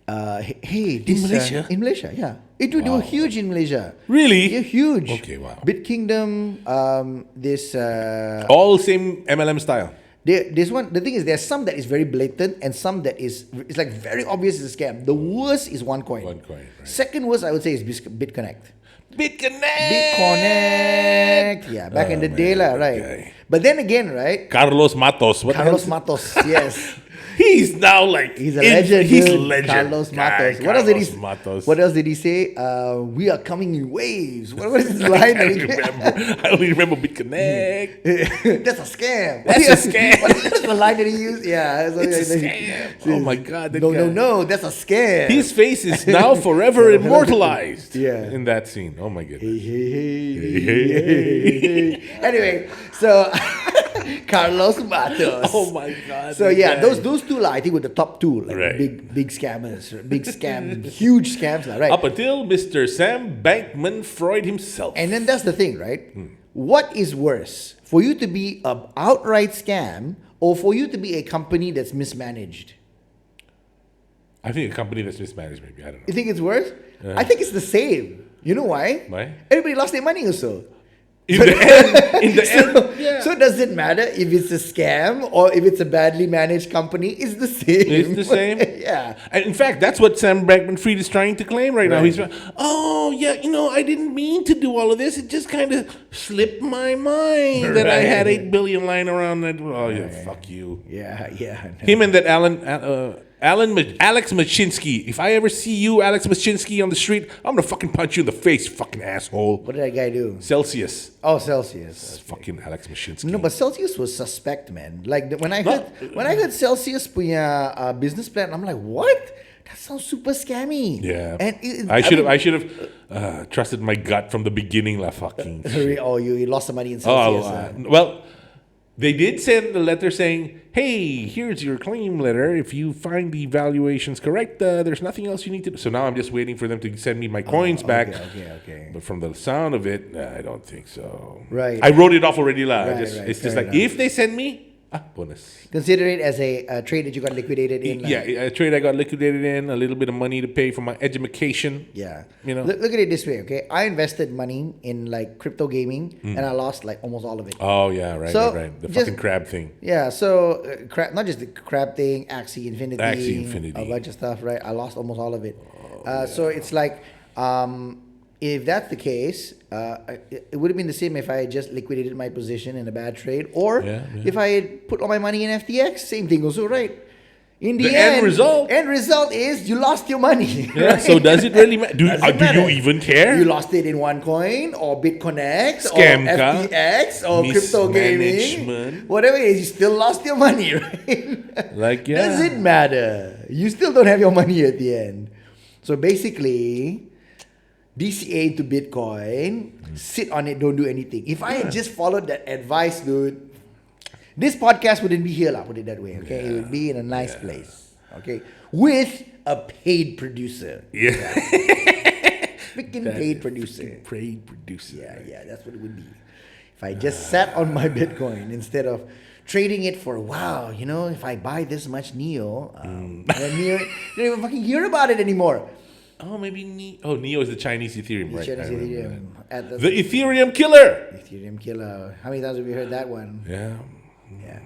hey, this, in Malaysia? In Malaysia, yeah. They were huge in Malaysia. Really? Yeah, huge. Okay, wow. BitKingdom, this... all same MLM style. This one, the thing is, there's some that is very blatant and some that is, it's like very obvious it's a scam. The worst is OneCoin. Right. Second worst, I would say, is BitConnect. BitConnect! Yeah, back in the day, right? Okay. But then again, right? Carlos Matos. Carlos Matos, yes. He's now like... He's a legend. He's a legend. Carlos Matos. What else did he say? We are coming in waves. What was his line? I only remember BitConnect. That's a scam. That's a scam. What's the line that he used? Yeah. It's a scam. Oh my God. No, that's a scam. His face is now forever immortalized in that scene. Oh my goodness. Hey. Anyway, so... Carlos Matos. Oh my God. So yeah, those two I think were the top two, like big scammers, big scam, huge scams, right? Up until Mr. Sam Bankman-Fried himself. And then that's the thing, right? What is worse, for you to be an outright scam or for you to be a company that's mismanaged? I think a company that's mismanaged, maybe. I don't know. You think it's worse? I think it's the same. You know why? Why? Everybody lost their money also. In the end, so does it matter if it's a scam or if it's a badly managed company? It's the same. It's the same? Yeah. And in fact, that's what Sam Bankman-Fried is trying to claim right now. He's I didn't mean to do all of this. It just kind of slipped my mind that I had 8 billion lying around. Fuck you. Yeah. No. Him and that Alex Machinsky. If I ever see you, Alex Machinsky, on the street, I'm gonna fucking punch you in the face, fucking asshole. What did that guy do? Celsius. Oh, Celsius. Fucking Alex Machinsky. No, but Celsius was suspect, man. Like when I heard Celsius punya business plan, I'm like, what? That sounds super scammy. Yeah. And I should have trusted my gut from the beginning, la fucking shit. Oh, you lost the money in Celsius. Well, they did send a letter saying, "Hey, here's your claim letter. If you find the valuations correct, there's nothing else you need to do." So now I'm just waiting for them to send me my coins back. Okay. But from the sound of it, I don't think so. Right. I wrote it off already, lah. Right, It's fair just like enough. if they send me, bonus. Consider it as a trade that you got liquidated in. Yeah, a trade I got liquidated in, a little bit of money to pay for my education. Yeah. You know. Look at it this way, okay? I invested money in like crypto gaming and I lost like almost all of it. Oh yeah, right. The just- fucking crab thing. Yeah, so crab, not just the crab thing, Axie Infinity, Infinity. a bunch of stuff, right? I lost almost all of it. So it's like, if that's the case, it would have been the same if I had just liquidated my position in a bad trade, or if I had put all my money in FTX, same thing also, right? In the end result is you lost your money. Yeah. Right? So does it really matter? Do matter. you even care? You lost it in OneCoin or BitConnect or Scamka, FTX or crypto gaming, mismanagement. whatever it is, you still lost your money, right? Like Does it matter? You still don't have your money at the end. So basically, DCA to Bitcoin, sit on it, don't do anything. If I had just followed that advice, dude, this podcast wouldn't be here, put it that way, okay? It would be in a nice place, okay? With a paid producer. Yeah. Freaking paid producer. Paid producer. Yeah, that's what it would be. If I just sat on my Bitcoin instead of trading it for, wow, if I buy this much Neo, then Neo, you don't even fucking hear about it anymore. Oh, maybe Neo is the Chinese Ethereum, right? Chinese I remember Ethereum. At that. The Ethereum killer. Ethereum killer. How many times have we heard that one? Yeah. Yeah.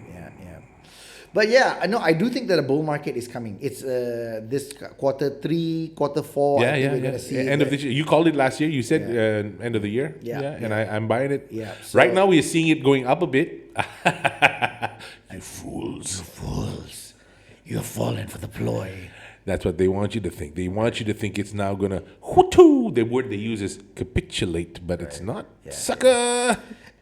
But yeah, I do think that a bull market is coming. It's this Q3, Q4. I think we're gonna see End of this year. You called it last year. You said end of the year. Yeah. And I'm buying it. Yeah. Right now we are seeing it going up a bit. You fools. You fools. You're falling for the ploy. That's what they want you to think. They want you to think it's now gonna hoo-too. The word they use is capitulate, but it's not. Yeah. Sucker.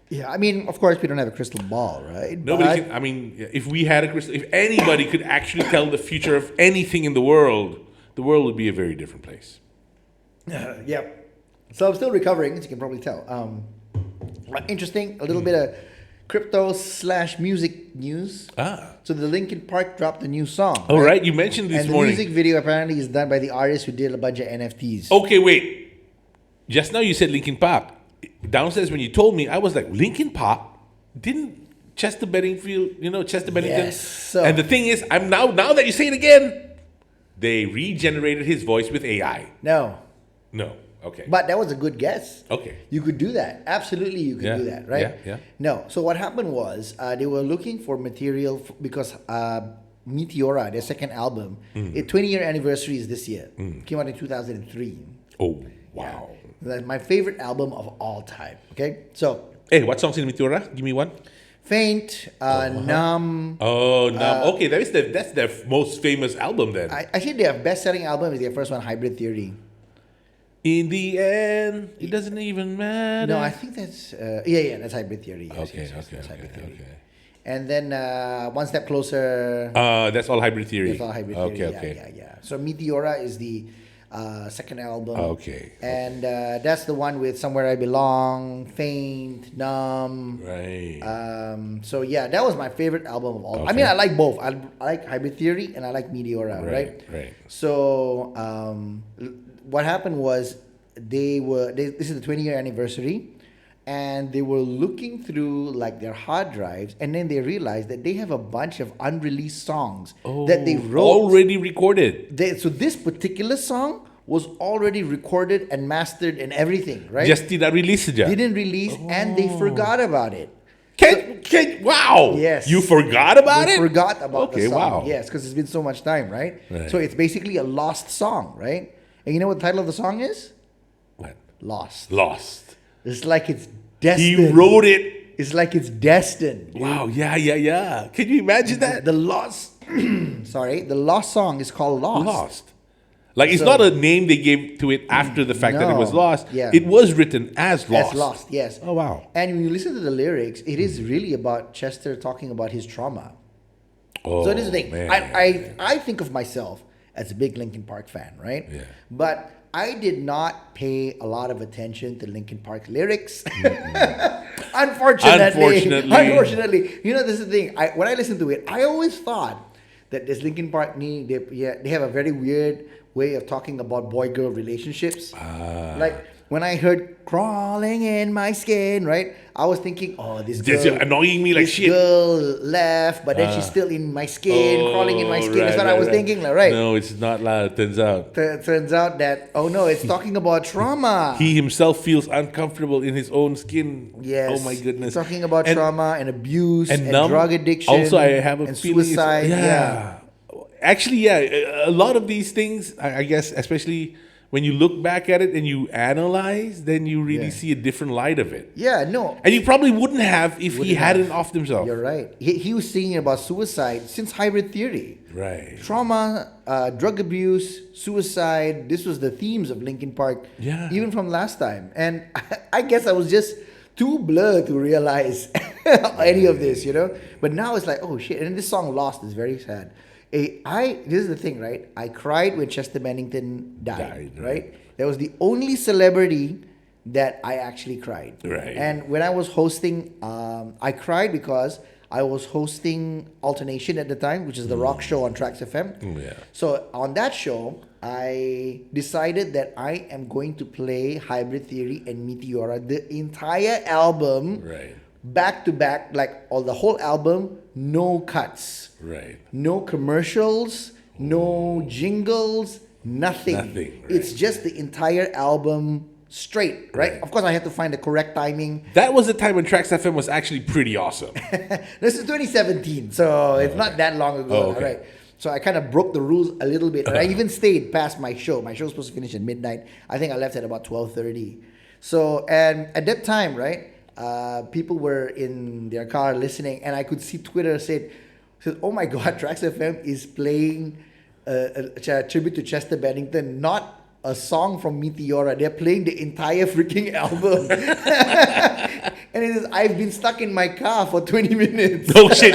Yeah, I mean, of course, we don't have a crystal ball, right? Nobody can. I mean, if we had a crystal, if anybody could actually tell the future of anything in the world would be a very different place. Yeah. So I'm still recovering, as you can probably tell. Interesting, a little bit of crypto/music news. So the Linkin Park dropped a new song. Oh, right. You mentioned this and morning. And the music video apparently is done by the artist who did a bunch of NFTs. Okay, wait. Just now you said Linkin Park. Downstairs when you told me, I was like, Linkin Park? Didn't Chester Bennington? Yes. So, and the thing is, I'm now that you say it again, they regenerated his voice with AI. No. Okay. But that was a good guess. Okay. You could do that. Absolutely, you could do that, right? Yeah. No. So what happened was they were looking for material because Meteora, their second album, its 20-year anniversary is this year. Came out in 2003. Oh, wow. Yeah. That's my favorite album of all time. Okay, so hey, what songs in Meteora? Give me one. Faint, Numb. Oh, Numb. Okay, that's their most famous album then. I think their best-selling album is their first one, Hybrid Theory. In the end, it doesn't even matter. No, I think that's that's Hybrid Theory. Yes, Okay. that's Hybrid Theory. And then One Step Closer. That's all Hybrid Theory. That's all Hybrid Theory. Yeah. So Meteora is the second album. Okay. And that's the one with Somewhere I Belong, Faint, Numb. Right. So yeah, that was my favorite album of all. Okay. I mean, I like both. I like Hybrid Theory and I like Meteora, right? Right. So what happened was this is the 20-year anniversary, and they were looking through like their hard drives, and then they realized that they have a bunch of unreleased songs that they wrote already recorded. So this particular song was already recorded and mastered and everything, right? Just didn't release it yet. Didn't release, and they forgot about it. Wow. Yes. You forgot about it? Forgot about the song. Wow. Yes, because it's been so much time, right? So it's basically a lost song, right? And you know what the title of the song is? What? Lost. It's like it's destined. He wrote it. It's like it's destined. Dude. Wow. Yeah. Can you imagine that? The lost. The lost song is called Lost. Like it's not a name they gave to it after the fact that it was lost. Yeah. It was written as Lost. As Lost, yes. Oh wow. And when you listen to the lyrics, it is really about Chester talking about his trauma. Oh, so this is the thing. man. I think of myself as a big Linkin Park fan, right? Yeah. But I did not pay a lot of attention to Linkin Park lyrics. Unfortunately, you know, this is the thing. When I listen to it, I always thought that this Linkin Park they have a very weird way of talking about boy-girl relationships. Like when I heard "crawling in my skin," right? I was thinking, oh, this girl, That's annoying me like this shit. girl left, but then she's still in my skin, crawling in my skin. That's what I was thinking, like, right? No, it's not loud. Turns out. Turns out that, oh no, it's talking about trauma. He himself feels uncomfortable in his own skin. Yes. Oh my goodness. It's talking about trauma and abuse and numb. drug addiction. Also, I have a and feeling suicide. Yeah. Actually, yeah. A lot of these things, I guess, especially when you look back at it and you analyze, then you really see a different light of it. Yeah, no. And you probably wouldn't have if he hadn't offed himself. You're right. He was singing about suicide since Hybrid Theory. Right. Trauma, drug abuse, suicide. This was the themes of Linkin Park. Yeah. Even from last time. And I guess I was just too blurred to realize any of this, you know. But now it's like, oh shit. And this song "Lost" is very sad. This is the thing, right? I cried when Chester Bennington died, right? That was the only celebrity that I actually cried. Right. And when I was hosting, I cried because I was hosting Alternation at the time, which is the rock show on Trax FM. Yeah. So on that show, I decided that I am going to play Hybrid Theory and Meteora, the entire album, back to back, like the whole album, no cuts. Right. No commercials, no jingles, nothing. Right. It's just the entire album straight, right? Of course, I had to find the correct timing. That was the time when Trax FM was actually pretty awesome. This is 2017, so it's not that long ago, right? So I kind of broke the rules a little bit, and I even stayed past my show. My show was supposed to finish at midnight. I think I left at about 12:30. So, and at that time, right, people were in their car listening, and I could see Twitter said, "Oh my God, Trax FM is playing a tribute to Chester Bennington, not a song from Meteora. They're playing the entire freaking album." And it is, I've been stuck in my car for 20 minutes. Oh shit!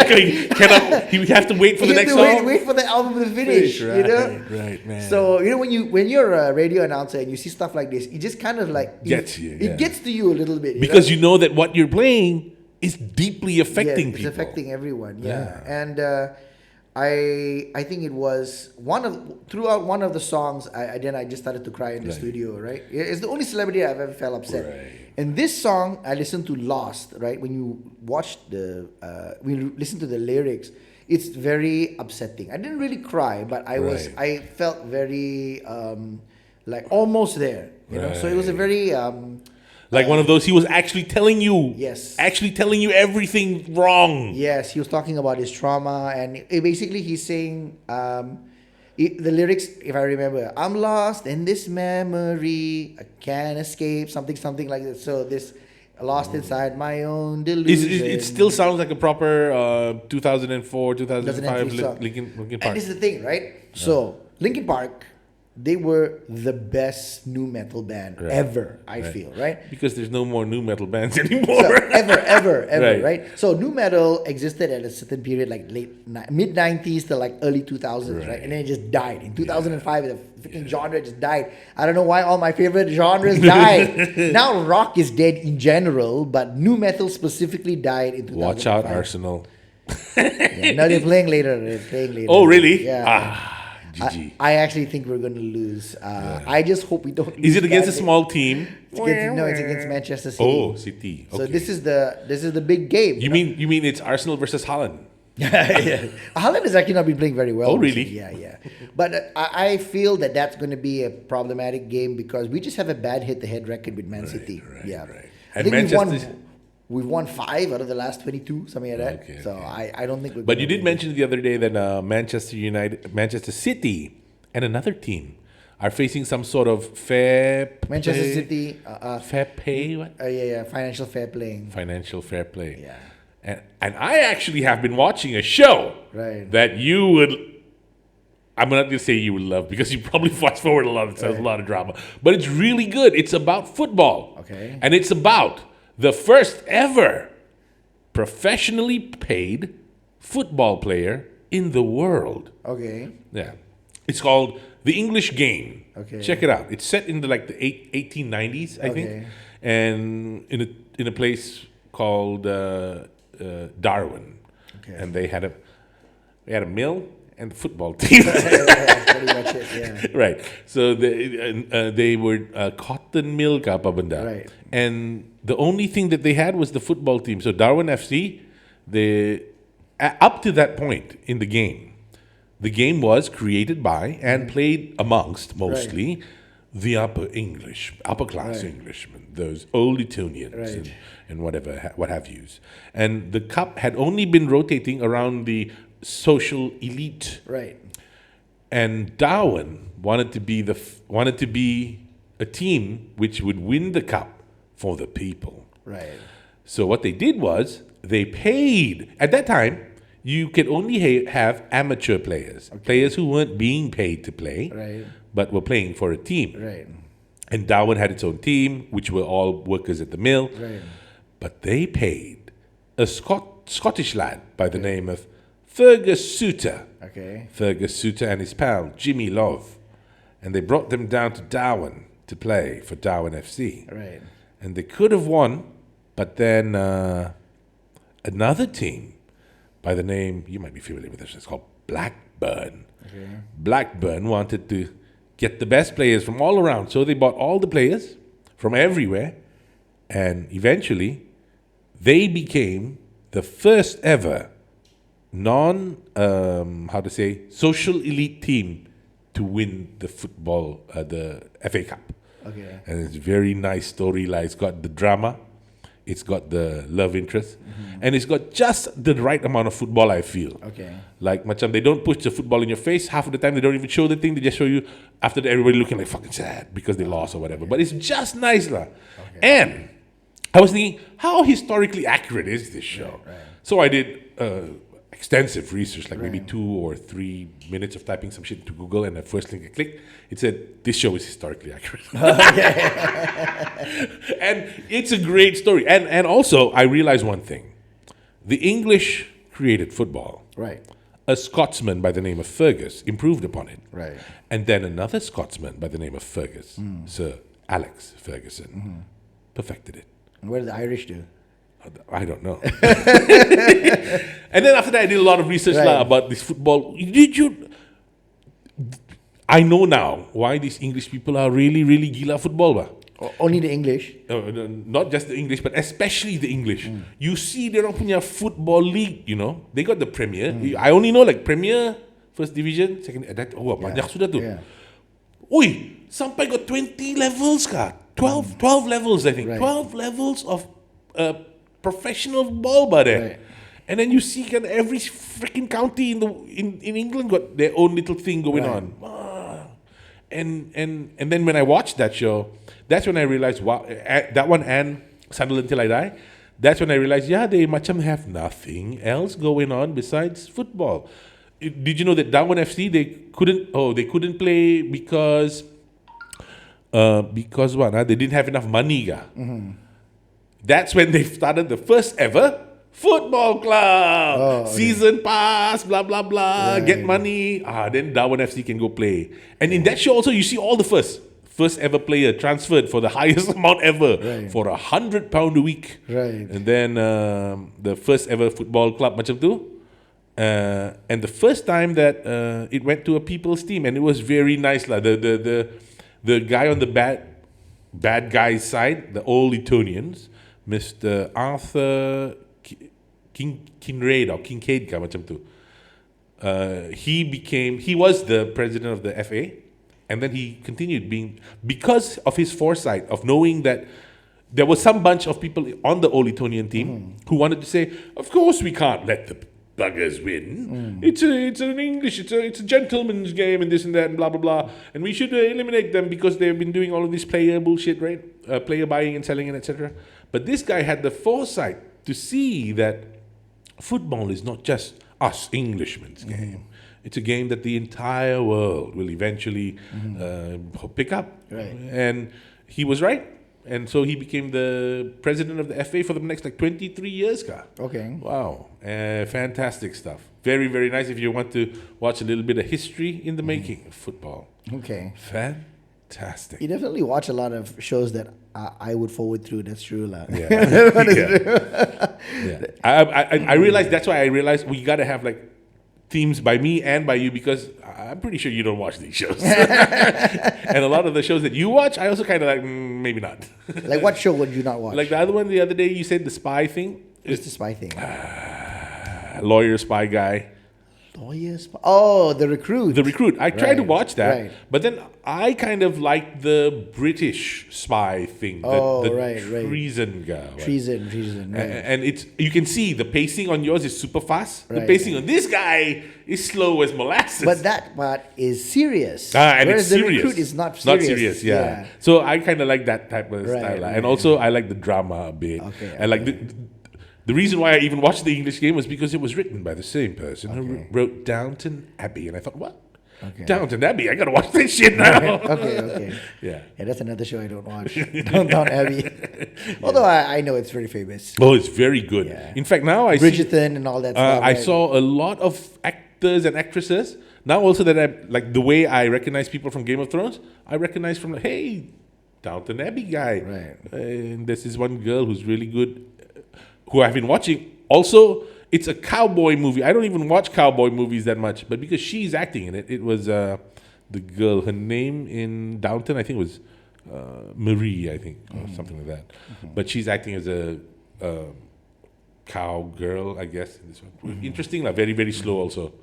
You have to wait for the next song. Wait for the album to finish. Right, you know, right, man. So you know when you're a radio announcer and you see stuff like this, it just kind of like gets you. It gets to you a little bit because you know that what you're playing is deeply affecting people. It's affecting everyone. Yeah. And I think it was throughout one of the songs. I just started to cry in the studio. Right, it's the only celebrity I've ever felt upset. Right. And this song I listened to "Lost." Right, when you watch when you listen to the lyrics, it's very upsetting. I didn't really cry, but I felt very like almost there. You know, so it was a very like one of those, he was actually telling you. Yes. Actually telling you everything wrong. Yes, he was talking about his trauma, and basically he's saying, the lyrics, if I remember, "I'm lost in this memory, I can't escape," something like that. So this, lost inside my own delusion. It still sounds like a proper 2004, 2005 Linkin Park. And this is the thing, right? So Linkin Park, they were the best nu metal band ever, I feel, right? Because there's no more nu metal bands anymore. So, ever, right? So nu metal existed at a certain period, like mid 90s to like early 2000s, right? And then it just died. In 2005, the freaking genre just died. I don't know why all my favorite genres died. Now rock is dead in general, but nu metal specifically died in 2005. Watch out, Arsenal. No, they're playing later. Oh, really? Yeah. I actually think we're going to lose. I just hope we don't lose. Is it against a small team? It's against Manchester City. Oh, City. Okay. So this is the big game. You mean it's Arsenal versus Holland? Yeah. Holland has actually not been playing very well. Oh, really? Yeah. But I feel that that's going to be a problematic game because we just have a bad hit-to-head record with Man City. Right. I think we've won 5 out of the last 22, something like that. Okay, so I don't think we're. But you did mention the other day that Manchester City, and another team are facing some sort of Manchester City fair pay. What? Financial fair play. Financial fair play. Yeah. And I actually have been watching a show that you would. I'm not going to say you would love because you probably fast forward a lot. It has a lot of drama, but it's really good. It's about football. Okay. And it's about the first ever professionally paid football player in the world. Okay. Yeah. It's called The English Game. Okay. Check it out. It's set in the 1890s, I think, Okay. and in a place called Darwin. Okay. And they had a mill and a football team. Pretty much it, yeah. Right. So they were cotton mill ka apa benda. Right. And the only thing that they had was the football team. So Darwin FC, up to that point in the game was created by and played amongst mostly the upper class Right. Englishmen, those old Etonians Right. and what have yous. And the cup had only been rotating around the social elite. Right. And Darwin wanted to be a team which would win the cup for the people. Right. So what they did was they paid. At that time, you could only have amateur players, players who weren't being paid to play, Right. but were playing for a team. Right. And Darwin had its own team, which were all workers at the mill. Right. But they paid a Scottish lad by the name of Fergus Suter. Okay. Fergus Suter and his pal, Jimmy Love. And they brought them down to Darwin to play for Darwin FC. Right. And they could have won, but then another team by the name, you might be familiar with this, it's called Blackburn. Okay. Blackburn wanted to get the best players from all around, so they bought all the players from everywhere, and eventually they became the first ever social elite team to win the the FA Cup. Okay. And it's a very nice storyline. It's got the drama, it's got the love interest, and it's got just the right amount of football, I feel. Okay. Like, macam they don't push the football in your face. Half of the time, they don't even show the thing. They just show you after that, everybody looking like fucking sad because they lost or whatever. But it's just nice, lah. And I was thinking, how historically accurate is this show? Right. So I did extensive research, like maybe 2 or 3 minutes of typing some shit into Google, and the first link I clicked, it said, this show is historically accurate. And it's a great story. And also, I realized one thing. The English created football. Right. A Scotsman by the name of Fergus improved upon it. Right. And then another Scotsman by the name of Fergus, Sir Alex Ferguson, perfected it. And what did the Irish do? I don't know. And then after that, I did a lot of research Right. about this football. I know now why these English people are really, really gila football. Ba. Only the English. Not just the English, but especially the English. You see, they don't punya football league. They got the Premier. I only know like Premier, First Division, Second. Banyak sudah tu. Yeah. Ui, sampai got 20 levels ka. 12 levels, I think. Right. 12 levels of professional ball ba there. Right. And then you see every freaking county in England got their own little thing going Right. on. And then when I watched that show, that's when I realized, wow, that one and Sunderland Till I Die, that's when I realized, yeah, they macam have nothing else going on besides football. Did you know that Darwin FC, they couldn't play because what? They didn't have enough money. That's when they started the first ever football club. Oh, okay. Season pass, blah, blah, blah, Right. get money. Then Darwin FC can go play. And in that show also, you see all the first ever player transferred for the highest amount ever, Right. for £100 a week. Right. And then the first ever football club, macam tu. And the first time that it went to a people's team, and it was very nice. The guy on the bad guy's side, the old Etonians, Mr. Arthur Kincaid or Kincaid ka macam tu. He was the president of the FA, and then he continued being, because of his foresight of knowing that there was some bunch of people on the old Etonian team who wanted to say, of course we can't let the buggers win. It's an English, it's a gentleman's game and this and that and blah blah blah, and we should eliminate them because they've been doing all of this player bullshit, right? Player buying and selling and etc. But this guy had the foresight to see that football is not just us Englishmen's game. It's a game that the entire world will eventually pick up. Right. And he was right. and so he became the president of the FA for the next like 23 years, ka. Okay. Wow, fantastic stuff. Very, very nice. If you want to watch a little bit of history in the making of football, Okay. fantastic. You definitely watch a lot of shows that I would forward through. That's true, lah. Yeah. Yeah. I realized that's why I realized we got to have like themes by me and by you, because I'm pretty sure you don't watch these shows. And a lot of the shows that you watch, I also kind of like, maybe not. Like, what show would you not watch? Like the other one the other day, you said the spy thing. What's the spy thing? Lawyer spy guy. Lawyer spy. Oh, The Recruit. The Recruit. I tried to Right, watch that, right. but then I kind of like the British spy thing. The right. treason guy. Treason. Right. And it's, you can see the pacing on yours is super fast. The Right. pacing on this guy is slow as molasses. But that part is serious. And Whereas it's The serious. Recruit is not serious. Not serious, yeah. So I kind of like that type of Right, style. right, And also I like the drama a bit. Okay, And like the reason why I even watched the English game was because it was written by the same person who wrote Downton Abbey. And I thought, what? Okay. Downton Abbey? I got to watch this shit now. Okay. Yeah. Yeah, that's another show I don't watch. Downtown Abbey. Although I know it's very famous. Oh, it's very good. Yeah. In fact, now I see... Bridgerton and all that stuff. I right? saw a lot of actors and actresses. Now also that I like the way I recognize people from Game of Thrones, I recognize from hey, Downton Abbey guy. Right. And there's this one girl who's really good, who I've been watching. Also, it's a cowboy movie. I don't even watch cowboy movies that much, but because she's acting in it, it was the girl. Her name in Downton, I think, was Marie, I think, or something like that. But she's acting as a cowgirl, I guess. In this one. Interesting, like very, very slow also,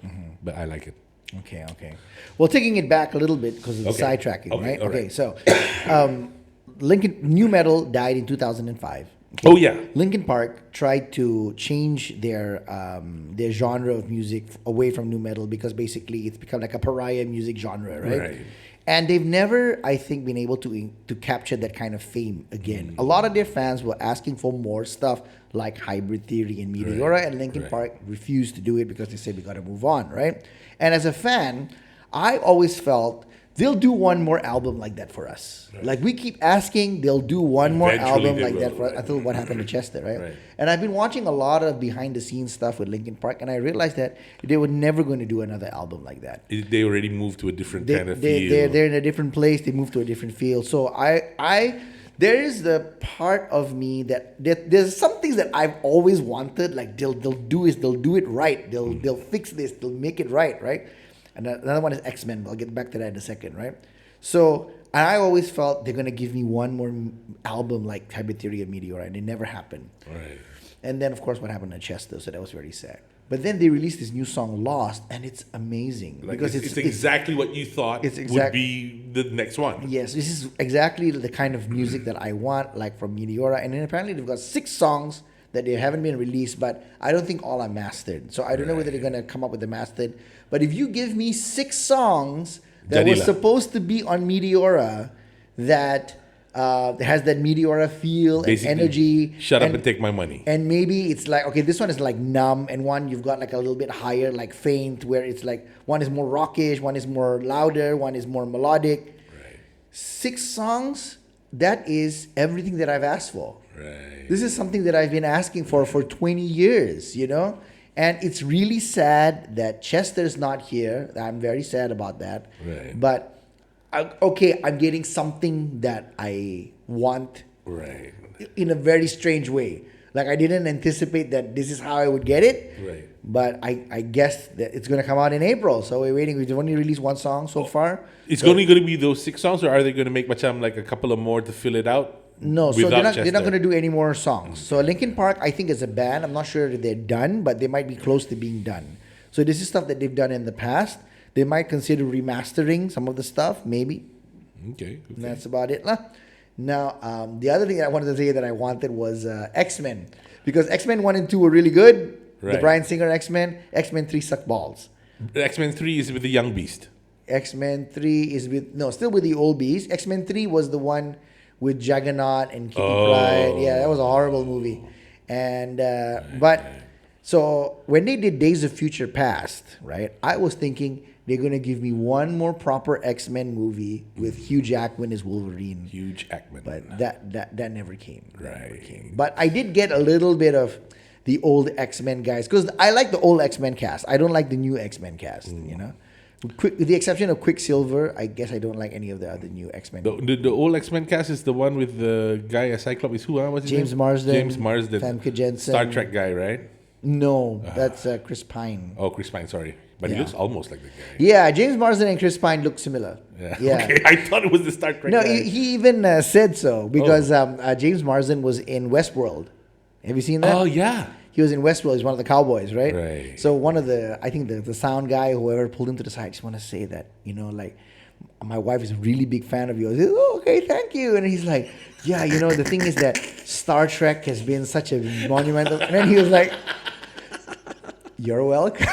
but I like it. Okay. Well, taking it back a little bit because of the Okay. sidetracking, Okay, right? all Okay, right. so Linkin New Metal died in 2005. Oh yeah, Linkin Park tried to change their genre of music away from new metal because basically it's become like a pariah music genre, right? Right. And they've never, I think, been able to capture that kind of fame again. A lot of their fans were asking for more stuff like Hybrid Theory and Meteora, and Linkin Park refused to do it because they said we got to move on, right? And as a fan, I always felt they'll do one more album like that for us. Right. Like we keep asking, they'll do one more Eventually album they like that will, for us. right. Until what happened to Chester, right? Right. And I've been watching a lot of behind the scenes stuff with Linkin Park, and I realized that they were never going to do another album like that. they already moved to a different kind of They, feel. they're in a different place. They moved to a different field. So there is the part of me that there's some things that I've always wanted. Like they'll do it right. They'll fix this. They'll make it right. And another one is X-Men. I'll get back to that in a second, right? So and I always felt they're gonna give me one more album like Hybrid Theory and Meteora, and it never happened. Right. And then, of course, what happened to Chester, so that was very sad. But then they released this new song, Lost, and it's amazing. Like because it's exactly what you thought would be the next one. Yes, this is exactly the kind of music that I want, like from Meteora. And then apparently they've got 6 songs that they haven't been released, but I don't think all are mastered. So I don't know whether they're going to come up with the mastered. But if you give me 6 songs that were Janila. supposed to be on Meteora that has that Meteora feel Basically, and energy. Shut up and take my money. And maybe it's like, okay, this one is like numb, and one you've got like a little bit higher, like faint, where it's like one is more rockish, one is more louder, one is more melodic. Right. 6 songs, that is everything that I've asked for. Right. This is something that I've been asking for 20 years, you know? And it's really sad that Chester's not here. I'm very sad about that. Right. But, okay, I'm getting something that I want Right. in a very strange way. Like I didn't anticipate that this is how I would get it. Right. But I guess that it's gonna come out in April. So we're waiting. We've only released 1 song so far. It's only going to be those 6 songs, or are they going to make like a couple of more to fill it out? No, so they're without not Chester? gonna do any more songs. So Linkin Park, I think, as a band, I'm not sure that they're done, but they might be close to being done. So this is stuff that they've done in the past. They might consider remastering some of the stuff, maybe. Okay. And that's about it. Lah. Now, the other thing I wanted to say that I wanted was X-Men. Because X-Men 1 and 2 were really good. The Right. Bryan Singer X-Men. X-Men 3 suck balls. X-Men 3 is with the Young Beast. X-Men 3 is still with the old beast. X-Men 3 was the one with Juggernaut and Kitty Pryde. Yeah, that was a horrible movie. And, but, so when they did Days of Future Past, right, I was thinking they're gonna give me one more proper X-Men movie with Hugh Jackman as Wolverine. Hugh Jackman. But that never came. That never Right. came. But I did get a little bit of the old X-Men guys because I like the old X-Men cast. I don't like the new X-Men cast. You know, with the exception of Quicksilver, I guess I don't like any of the other new X-Men. The old X-Men cast is the one with the guy as Cyclops. Who? What's his James name? Marsden, James Marsden. Famke Jensen. Star Trek guy, right? No, that's Chris Pine. Oh, Chris Pine. Sorry, but he Yeah. looks almost like the guy. Yeah, James Marsden and Chris Pine look similar. Yeah. Yeah. Okay, I thought it was the Star Trek No, guy. he even said so because James Marsden was in Westworld. Have you seen that? Oh yeah. He was in Westworld. He's one of the cowboys, right? Right. So one of I think the sound guy, whoever pulled him to the side, I just want to say that, like, my wife is a really big fan of yours. Oh, okay, thank you. And he's like, yeah, the thing is that Star Trek has been such a monumental. And then he was like, you're welcome.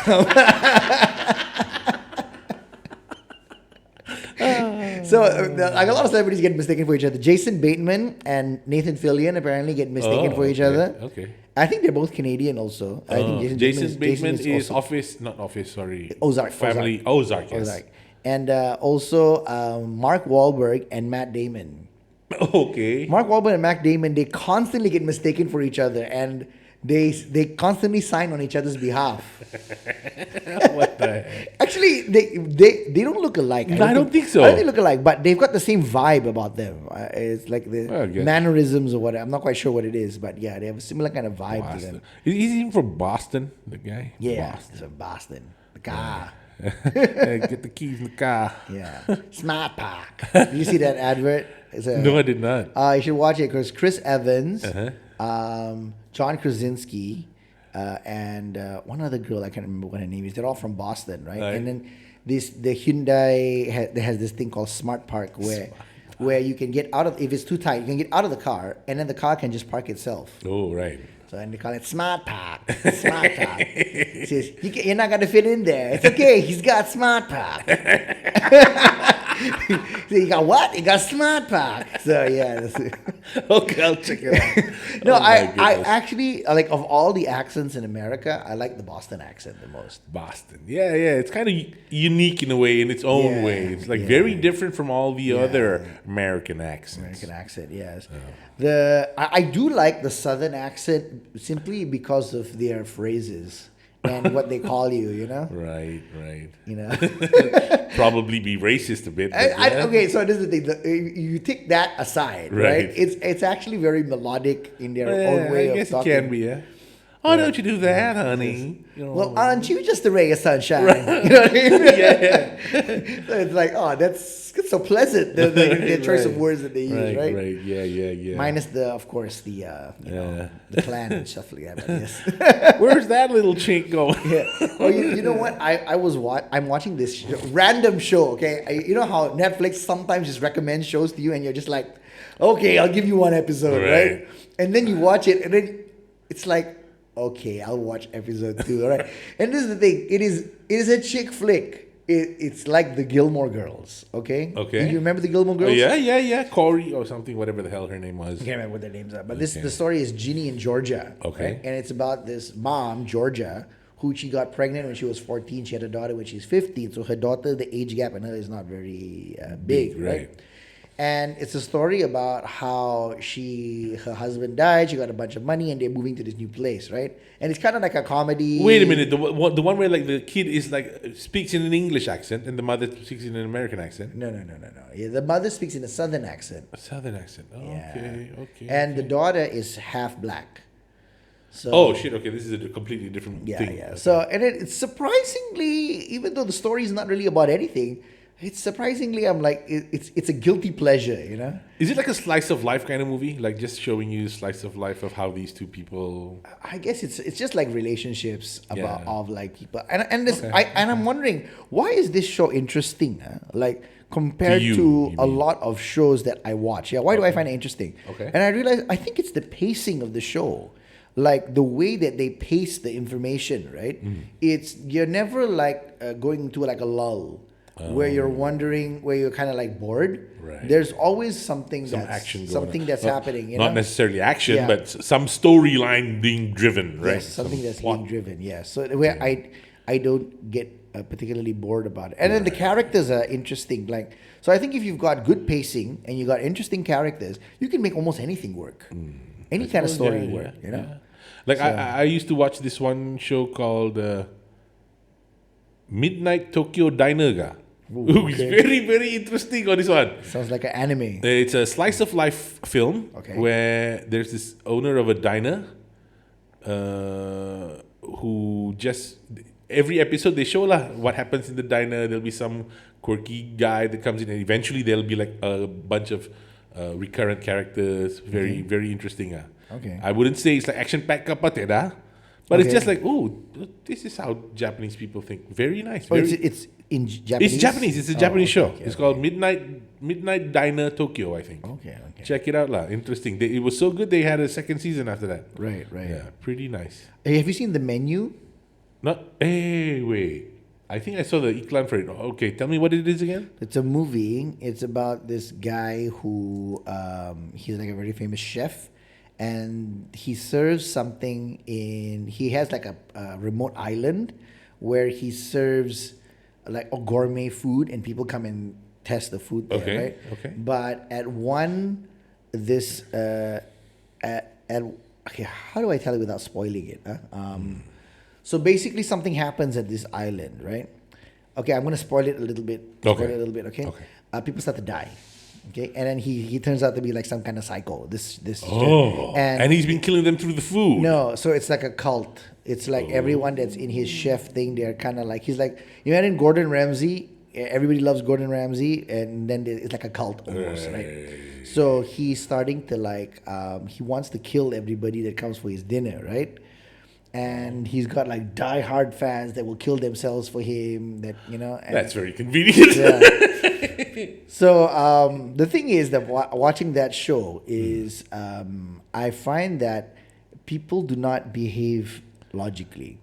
So, like a lot of celebrities get mistaken for each other. Jason Bateman and Nathan Fillion apparently get mistaken for each other. Okay. I think they're both Canadian also. I think Jason Bateman is also Office, not Office. Sorry. Ozark. Family. Ozark. Yes. Ozark. And also Mark Wahlberg and Matt Damon. Okay. Mark Wahlberg and Matt Damon, they constantly get mistaken for each other, and they constantly sign on each other's behalf. What the heck? Actually, they don't look alike. No, I don't think so. I don't think they look alike, but they've got the same vibe about them. It's like the Well, I guess. mannerisms or whatever. I'm not quite sure what it is, but yeah, they have a similar kind of vibe to Boston. them. Is he even from Boston? The guy. Yeah, Boston. it's a Boston. The car. Get the keys in the car. Yeah. Smart Park. Did you see that advert? No, I did not. You should watch it because Chris Evans, Uh-huh. John Krasinski, and one other girl, I can't remember what her name is. They're all from Boston, right? Right. And then the Hyundai has this thing called Smart Park where you can get out of, if it's too tight, you can get out of the car and then the car can just park itself. Oh, right. So and they call it Smart Park. Smart Park. He says, you're not going to fit in there. It's okay. He's got Smart Park. So you got what? You got Smart Park. So yeah. That's it. Okay, I'll check it out. No, Oh, my I goodness. actually, like, of all the accents in America, I like the Boston accent the most. Boston. Yeah. It's kind of unique in a way, in its own Yeah, way. It's like yeah. very different from all the other American accents. American accent, yes. I do like the Southern accent simply because of their phrases and what they call you, Right. Probably be racist a bit. But yeah. Okay, so this is the thing. You take that aside, right? Right. It's actually very melodic in their Yeah, own way I of guess talking. it can be, yeah. Oh, don't you do that, honey? Well, aren't you just a ray of sunshine? You know what I mean? yeah. So it's like, oh, that's so pleasant. The choice of words that they use, right? Right. Yeah. Minus of course, the the clan and stuff like that. But yes. Where's that little chink going? Yeah. Oh, you know what? I'm watching this random show. Okay, you know how Netflix sometimes just recommends shows to you, and you're just like, okay, I'll give you one episode, right? And then you watch it, and then it's like, okay, I'll watch episode 2. All right. And this is the thing. It is a chick flick. It's like the Gilmore Girls. Okay. Okay. Do you remember the Gilmore Oh, Girls? yeah. Corey or something, whatever the hell her name was. I can't remember what their names are, but the story is Ginny in Georgia. Okay. Right? And it's about this mom, Georgia, who she got pregnant when she was 14. She had a daughter when she's 15. So her daughter, the age gap in her is not very big, right? And it's a story about how her husband died, she got a bunch of money, and they're moving to this new place, right? And it's kind of like a comedy. Wait a minute, the one where like the kid is like speaks in an English accent and the mother speaks in an American accent. No. Yeah, the mother speaks in a southern accent. A southern accent. Oh, Yeah. Okay. And the daughter is half black. So, oh shit! Okay, this is a completely different thing. Yeah. Okay. So, and it's surprisingly, even though the story is not really about anything, it's surprisingly, I'm like, it's a guilty pleasure, Is it like a slice of life kind of movie? Like just showing you a slice of life of how these two people. I guess it's just like relationships about Yeah. of like people, and this Okay. I'm wondering why is this show interesting, like compared you to a mean? lot of shows that I watch. Yeah, why do I find it interesting? Okay. And I realize I think it's the pacing of the show. Like the way that they pace the information, right? You're never like going into like a lull. Where you're wondering, where you're kind of like bored. Right. There's always something Some that's action going something on. that's Not- happening. Not necessarily action, Yeah. but some storyline being driven, right? Yes, something Some that's plot. being driven. Yes. So where I don't get particularly bored about it. And then the characters are interesting. Like, so I think if you've got good pacing and you got interesting characters, you can make almost anything work. Any kind of story work, you know. Yeah. Like I used to watch this one show called Midnight Tokyo Diner. It's very, very interesting on this one. Sounds like an anime. It's a slice of life film Okay. where there's this owner of a diner who just every episode they show what happens in the diner. There'll be some quirky guy that comes in, and eventually there'll be like a bunch of recurrent characters. Very, very interesting. Okay. I wouldn't say it's like action packed kapateda, but it's just like, oh, this is how Japanese people think. Very nice. Oh, Very, it's in Japanese? it's Japanese. It's a Japanese show. Okay, It's called Midnight Diner Tokyo, I think. Okay. Check it out, lah. Interesting. It was so good they had a second season after that. Right. Yeah, pretty nice. Hey, have you seen The Menu? Not. Hey, wait. I think I saw the iklan for it. Okay, tell me what it is again. It's a movie. It's about this guy who he's like a very famous chef, and he serves something in. He has like a remote island where he serves like a gourmet food, and people come and test the food there, right? Okay. But at okay, how do I tell it without spoiling it? So basically, something happens at this island, right? Okay, I'm gonna spoil it a little bit. Okay. People start to die. Okay, and then he turns out to be like some kind of psycho. This and he's been killing them through the food. No, so it's like a cult. It's like everyone that's in his chef thing, they're kind of like, he's like, you know, in Gordon Ramsay, everybody loves Gordon Ramsay, and then it's like a cult almost, right? So he's starting to like, he wants to kill everybody that comes for his dinner, right? And he's got like die-hard fans that will kill themselves for him. That, you know, and that's very convenient. Yeah. So the thing is that watching that show is I find that people do not behave logically.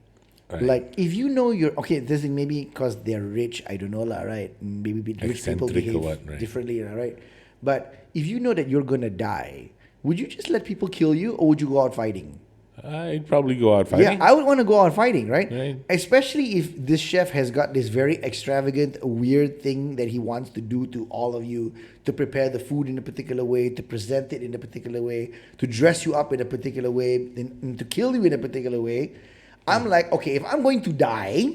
Right. Like if you know this is maybe because they're rich, I don't know lah, right? Maybe rich people behave differently, right? But if you know that you're gonna die, would you just let people kill you, or would you go out fighting? I'd probably go out fighting. Yeah, I would want to go out fighting, right? Right. Especially if this chef has got this very extravagant, weird thing that he wants to do to all of you, to prepare the food in a particular way, to present it in a particular way, to dress you up in a particular way, and to kill you in a particular way. I'm like, okay, if I'm going to die,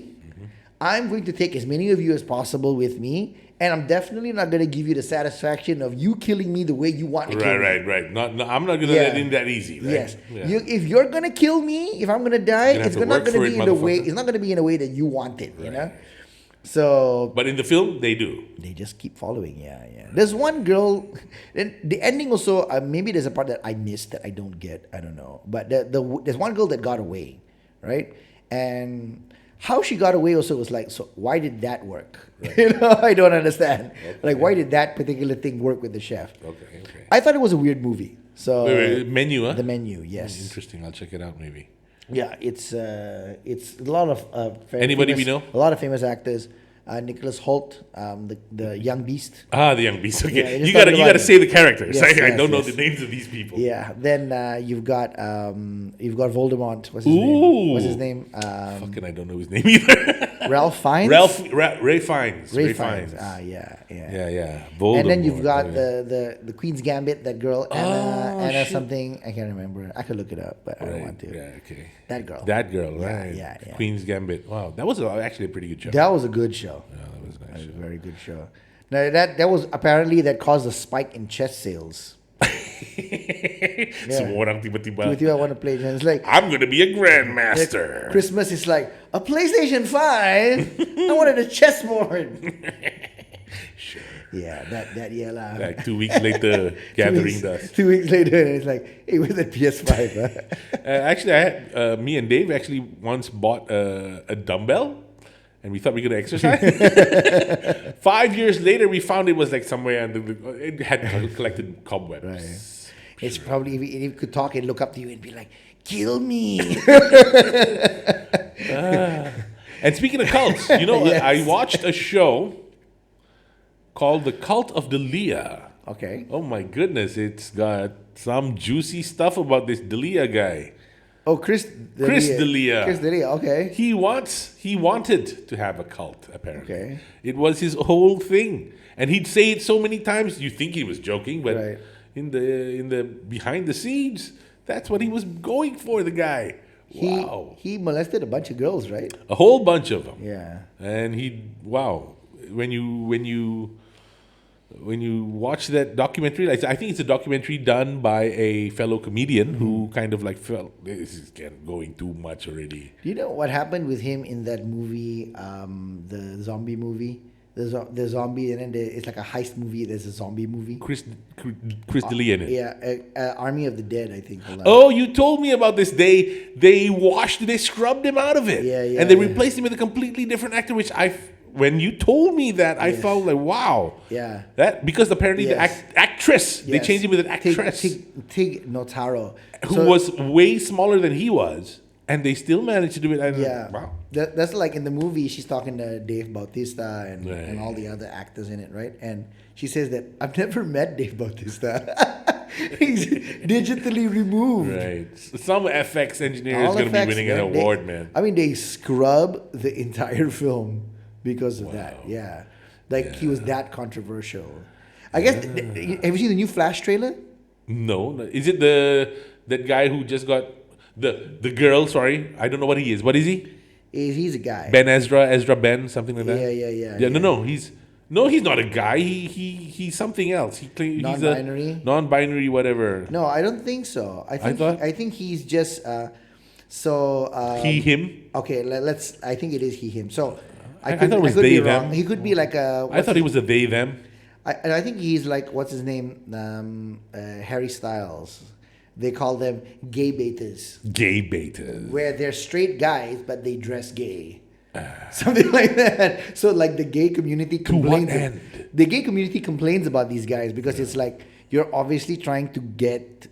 I'm going to take as many of you as possible with me, and I'm definitely not going to give you the satisfaction of you killing me the way you want to kill me. Right. I'm not going to let in that easy. Right? Yes. Yeah. If you're going to kill me, if I'm going to die, it's not going to be in the way. It's not going to be in a way that you want it. Right. You know. So. But in the film, they do. They just keep following. Yeah. There's one girl. And the ending also. Maybe there's a part that I missed that I don't get. I don't know. But there's one girl that got away, right? And how she got away also was like, so why did that work? Right. You know, I don't understand. Okay. Like, why did that particular thing work with the chef? Okay. I thought it was a weird movie. So wait, Menu, huh? The Menu, yes. Interesting. I'll check it out maybe. Yeah, it's a lot of anybody we know? A lot of famous actors. Nicholas Hoult, the young beast. The young beast. Okay, Yeah, you gotta say the characters. Yes, I don't know the names of these people. Yeah. Then you've got Voldemort. What's his name? What's his name? Fucking, I don't know his name either. Ralph Fiennes. Ray Fiennes. Ray Fiennes. Yeah. Voldemort, and then you've got the Queen's Gambit. That girl Anna something. I can't remember. I could look it up, but I don't want to. Yeah. Okay. That girl. Right. Yeah. Queen's Gambit. Wow, that was actually a pretty good show. That was a good show. Yeah, that was nice. That was a very good show. Now that was apparently that caused a spike in chess sales. Semua orang tiba-tiba I want to play. And it's like, I'm gonna be a grandmaster. Like, Christmas is like a PlayStation 5. I wanted a chessboard. Sure. Yeah, that lah. Like 2 weeks later, gathering dust. 2 weeks later, and it's like, hey, where's that PS5? Actually, I had me and Dave actually once bought a dumbbell, and we thought we were gonna exercise. 5 years later, we found it was like somewhere, and it had collected cobwebs. Right. It's probably if it could talk and look up to you and be like, "Kill me." And speaking of cults, you know, Yes. I watched a show called The Cult of the Leah. Okay. Oh my goodness, it's got some juicy stuff about this Delia guy. Oh, Chris D'Elia. Chris D'Elia. Okay. He wanted to have a cult, apparently. Okay. It was his whole thing. And he'd say it so many times you think he was joking, but Right. in the behind the scenes, that's what he was going for, the guy. Wow. He molested a bunch of girls, right? A whole bunch of them. Yeah. And when you watch that documentary, I think it's a documentary done by a fellow comedian who kind of like felt this is going too much already. Do you know what happened with him in that movie, the zombie movie? The zombie, and then it's like a heist movie. There's a zombie movie. Chris D'Elia in it. Yeah, Army of the Dead, I think. Hold on. Oh, you told me about this. They scrubbed him out of it. Yeah, and they yeah. replaced him with a completely different actor, which when you told me that, I Yes. felt like, wow. Yeah. That because apparently Yes. the actress, they Yes. changed him with an actress Tig Notaro. who was way smaller than he was, and they still managed to do it. And Yeah. wow. That's like in the movie, she's talking to Dave Bautista and Right. all the other actors in it, right? And she says that, I've never met Dave Bautista. He's digitally removed. Right. Some FX engineer is All going to be effects, winning an man. award, man. I mean, they scrub the entire film because of that. Yeah. Like, he was that controversial. I guess, have you seen the new Flash trailer? No. Is it that guy who just got the girl, sorry, I don't know what he is. What is he? He's a guy. Ezra Ben, something like that. Yeah. No, he's not a guy. He's something else. He's Non-binary? a non-binary, whatever. No, I don't think so. I think he's just He, him. Okay, let's. I think it is he him. So I thought it was they, be them. wrong. He could be like a. I thought he was a they them. And I think he's like, what's his name? Harry Styles. They call them gay betas, Gay betas. where they're straight guys but they dress gay. Something like that. So like the gay community complains. what end? The gay community complains about these guys because it's like you're obviously trying to get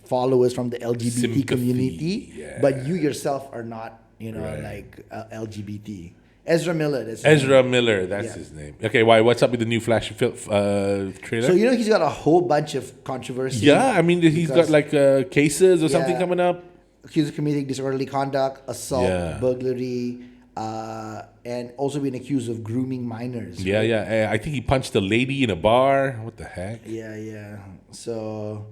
followers from the LGBT Sympathy, community, yeah. but you yourself are not, Right. like LGBT. Ezra Miller. That's his Ezra name. Miller, that's Yeah. his name. Okay, why? What's up with the new Flash trailer? So he's got a whole bunch of controversy. yeah, I mean he's got because- like cases or something Yeah. coming up. Accused of committing disorderly conduct, assault, Yeah. burglary, and also being accused of grooming minors. Yeah, right? yeah. I think he punched a lady in a bar. What the heck? Yeah. So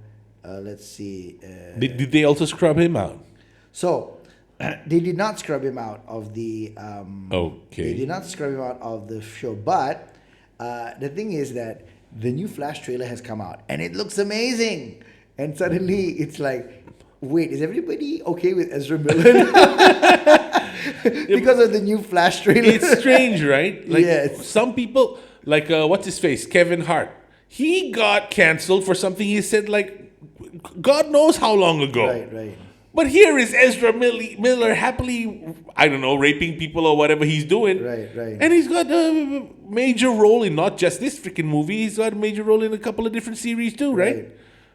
let's see. Did they also scrub him out? So they did not scrub him out of the. Okay. They did not scrub him out of the show, but the thing is that the new Flash trailer has come out and it looks amazing, and suddenly it's like, wait, is everybody okay with Ezra Miller? Because of the new Flash trailer. It's strange, right? Like Yes. some people, like what's his face, Kevin Hart. He got canceled for something he said like God knows how long ago. Right. But here is Ezra Miller happily, I don't know, raping people or whatever he's doing. Right. And he's got a major role in not just this freaking movie. He's got a major role in a couple of different series too, right? Right.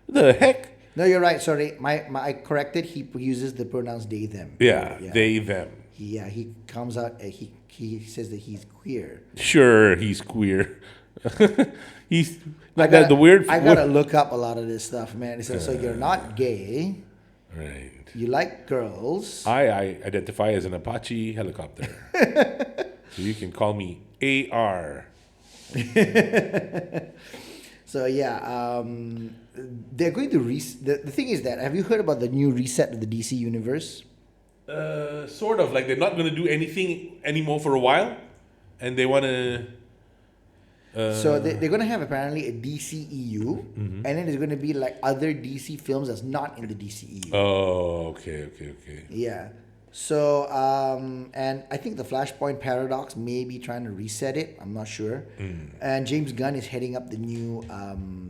The heck? No, you're right. Sorry, I corrected. He uses the pronouns they them. Yeah, they, them. He comes out. He says that he's queer. Sure, he's queer. He's I like that. The weird. I gotta look up a lot of this stuff, man. It says, so you're not gay. Right. You like girls. I identify as an Apache helicopter. So you can call me AR. So yeah, they're going to the thing is that, have you heard about the new reset of the DC universe? Sort of. Like they're not going to do anything anymore for a while. And they want to... So they're going to have apparently a DCEU, and then there's going to be like other DC films that's not in the DCEU. Oh, okay. Yeah. So, and I think the Flashpoint Paradox may be trying to reset it. I'm not sure. And James Gunn is heading up the new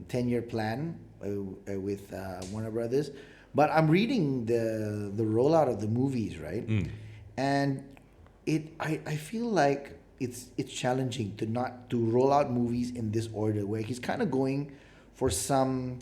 10-year plan with Warner Brothers. But I'm reading the rollout of the movies, right? And I feel like it's challenging to roll out movies in this order, where he's kind of going for some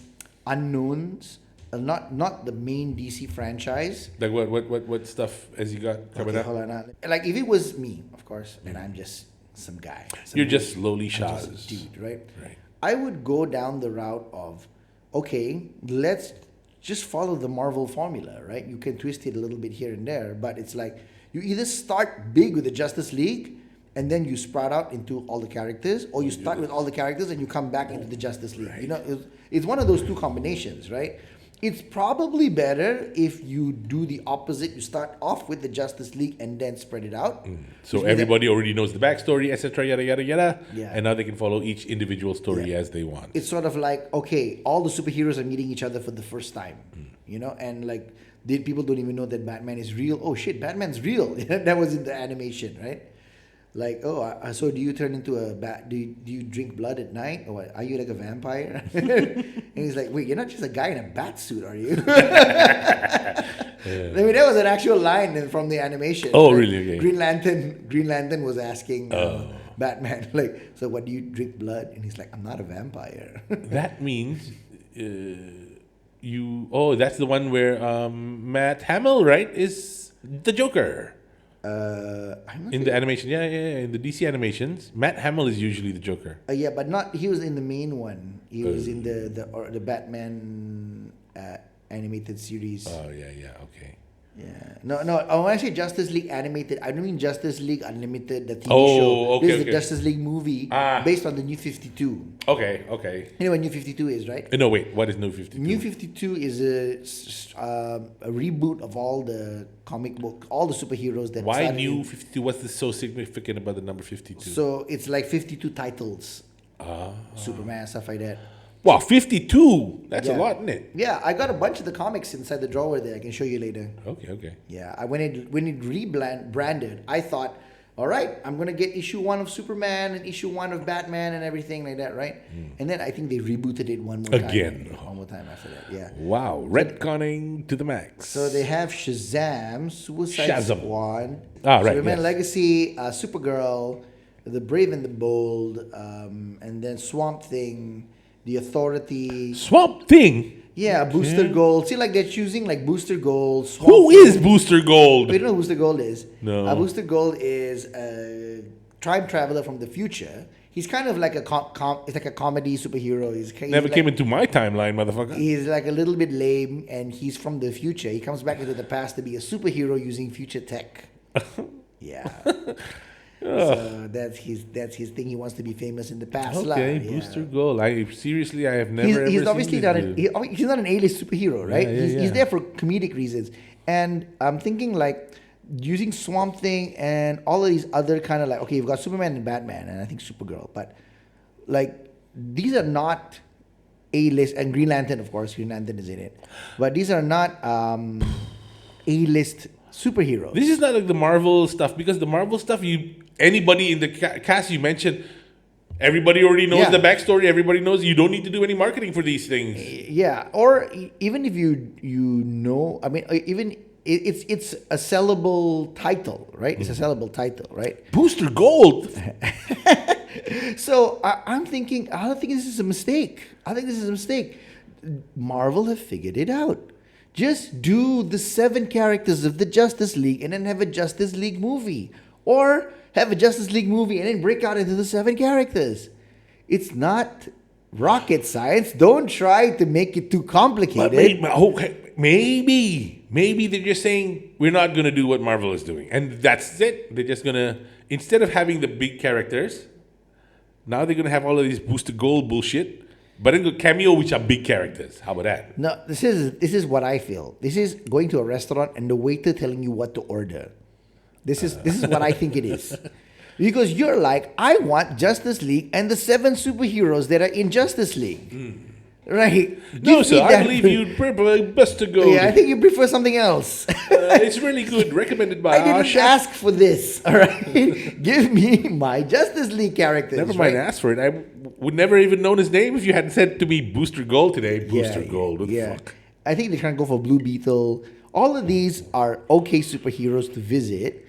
unknowns. Not the main DC franchise. Like what stuff has he got coming up? Hold on. Like if it was me, of course, and I'm just some guy. You're just lowly I'm Shaz. just a dude, right? Right. I would go down the route of, okay, let's just follow the Marvel formula, right? You can twist it a little bit here and there, but it's like you either start big with the Justice League and then you sprout out into all the characters, or you start with all the characters and you come back into the Justice League. Right. You know, it's one of those two combinations, right? It's probably better if you do the opposite. You start off with the Justice League and then spread it out. So Which means everybody already knows the backstory, etc., yada yada yada, Yeah. and now they can follow each individual story as they want. it's sort of like, okay, all the superheroes are meeting each other for the first time, you know, and like people don't even know that Batman is real. Oh shit, Batman's real. That was in the animation, right? Like, so do you turn into a bat? Do you drink blood at night, or what? Are you like a vampire? And he's like, wait, you're not just a guy in a bat suit, are you? I mean, that was an actual line from the animation. Oh, right? really? Okay. Green Lantern was asking Batman, like, so what, do you drink blood? And he's like, I'm not a vampire. That means that's the one where Matt Hamill, right, is the Joker. I'm not In the animation, yeah. In the DC animations, Matt Hamill is usually the Joker. yeah, but not. He was in the main one. He was in the Batman animated series. Oh, yeah, okay. Yeah. No. When I say Justice League animated, I don't mean Justice League Unlimited, the TV Oh, show. okay, This is okay. the Justice League movie based on the New 52. Okay. You know what New 52 is, right? No, wait, what is New 52? New 52 is a reboot of all the comic book, all the superheroes that. Why started New in- 52? What's so significant about the number 52? So it's like 52 titles. Superman, stuff like that. Wow, 52! That's a Yeah. lot, isn't it? Yeah, I got a bunch of the comics inside the drawer there. I can show you later. Okay. Yeah, when it rebranded, I thought, all right, I'm gonna get issue 1 of Superman and issue 1 of Batman and everything like that, right? And then I think they rebooted it one more Again. time. One more time after that, yeah. Wow, retconning to the max. So they have Shazam, Suicide Shazam. Squad, Right, Superman yes. Legacy, Supergirl, The Brave and the Bold, and then Swamp Thing, The Authority. Swamp Thing? Yeah, Booster Gold. See, like they're choosing like Booster Gold. Swamp Who Thing. is Booster Gold? We don't know who Booster Gold is. No. Booster Gold is a time traveler from the future. He's kind of like it's like a comedy superhero. He's Never like, came into my timeline, motherfucker. He's like a little bit lame, and he's from the future. He comes back into the past to be a superhero using future tech. Yeah. So that's his thing. He wants to be famous in the past. Okay, Yeah. Booster Gold. I have never ever He's seen obviously this not dude. he's not an A-list superhero, right? Yeah, He's there for comedic reasons. And I'm thinking like using Swamp Thing and all of these other kind of like, okay, you've got Superman and Batman and I think Supergirl, but like these are not A-list, and Green Lantern, of course, Green Lantern is in it. But these are not A-list superheroes. This is not like the Marvel stuff, because the Marvel stuff, anybody in the cast you mentioned, everybody already knows Yeah. the backstory. Everybody knows. You don't need to do any marketing for these things. Yeah, or even if you know, I mean, even it's a sellable title, right? It's a sellable title, right? Booster Gold. So I'm thinking, I don't think this is a mistake. I think this is a mistake. Marvel have figured it out. Just do the 7 characters of the Justice League and then have a Justice League movie. Or have a Justice League movie and then break out into the 7 characters. It's not rocket science. Don't try to make it too complicated. Maybe they're just saying we're not going to do what Marvel is doing, and that's it. They're just going to, instead of having the big characters, now they're going to have all of these Booster Gold bullshit, but then go cameo, which are big characters. How about that? No, this is what I feel. This is going to a restaurant and the waiter telling you what to order. This is what I think it is. Because you're like, I want Justice League and the 7 superheroes that are in Justice League. Right? No, Give sir, me I that. believe you'd prefer Buster Gold. Yeah, I think you prefer something else. It's really good. Recommended by I our didn't chef. ask for this. All right, give me my Justice League characters. Never mind, right? ask for it. I would never even known his name if you hadn't said to me Booster Gold today. Booster Gold. What the fuck? I think they're trying to go for Blue Beetle. All of these are okay superheroes to visit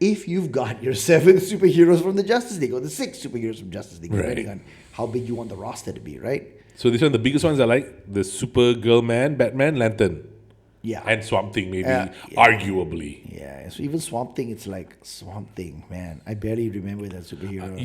if you've got your 7 superheroes from the Justice League or the 6 superheroes from Justice League, depending on how big you want the roster to be, right? So this one, the biggest ones I like, the Supergirl Man, Batman, Lantern. Yeah. And Swamp Thing, maybe, Yeah. arguably. Yeah, so even Swamp Thing, it's like Swamp Thing, man. I barely remember that superhero.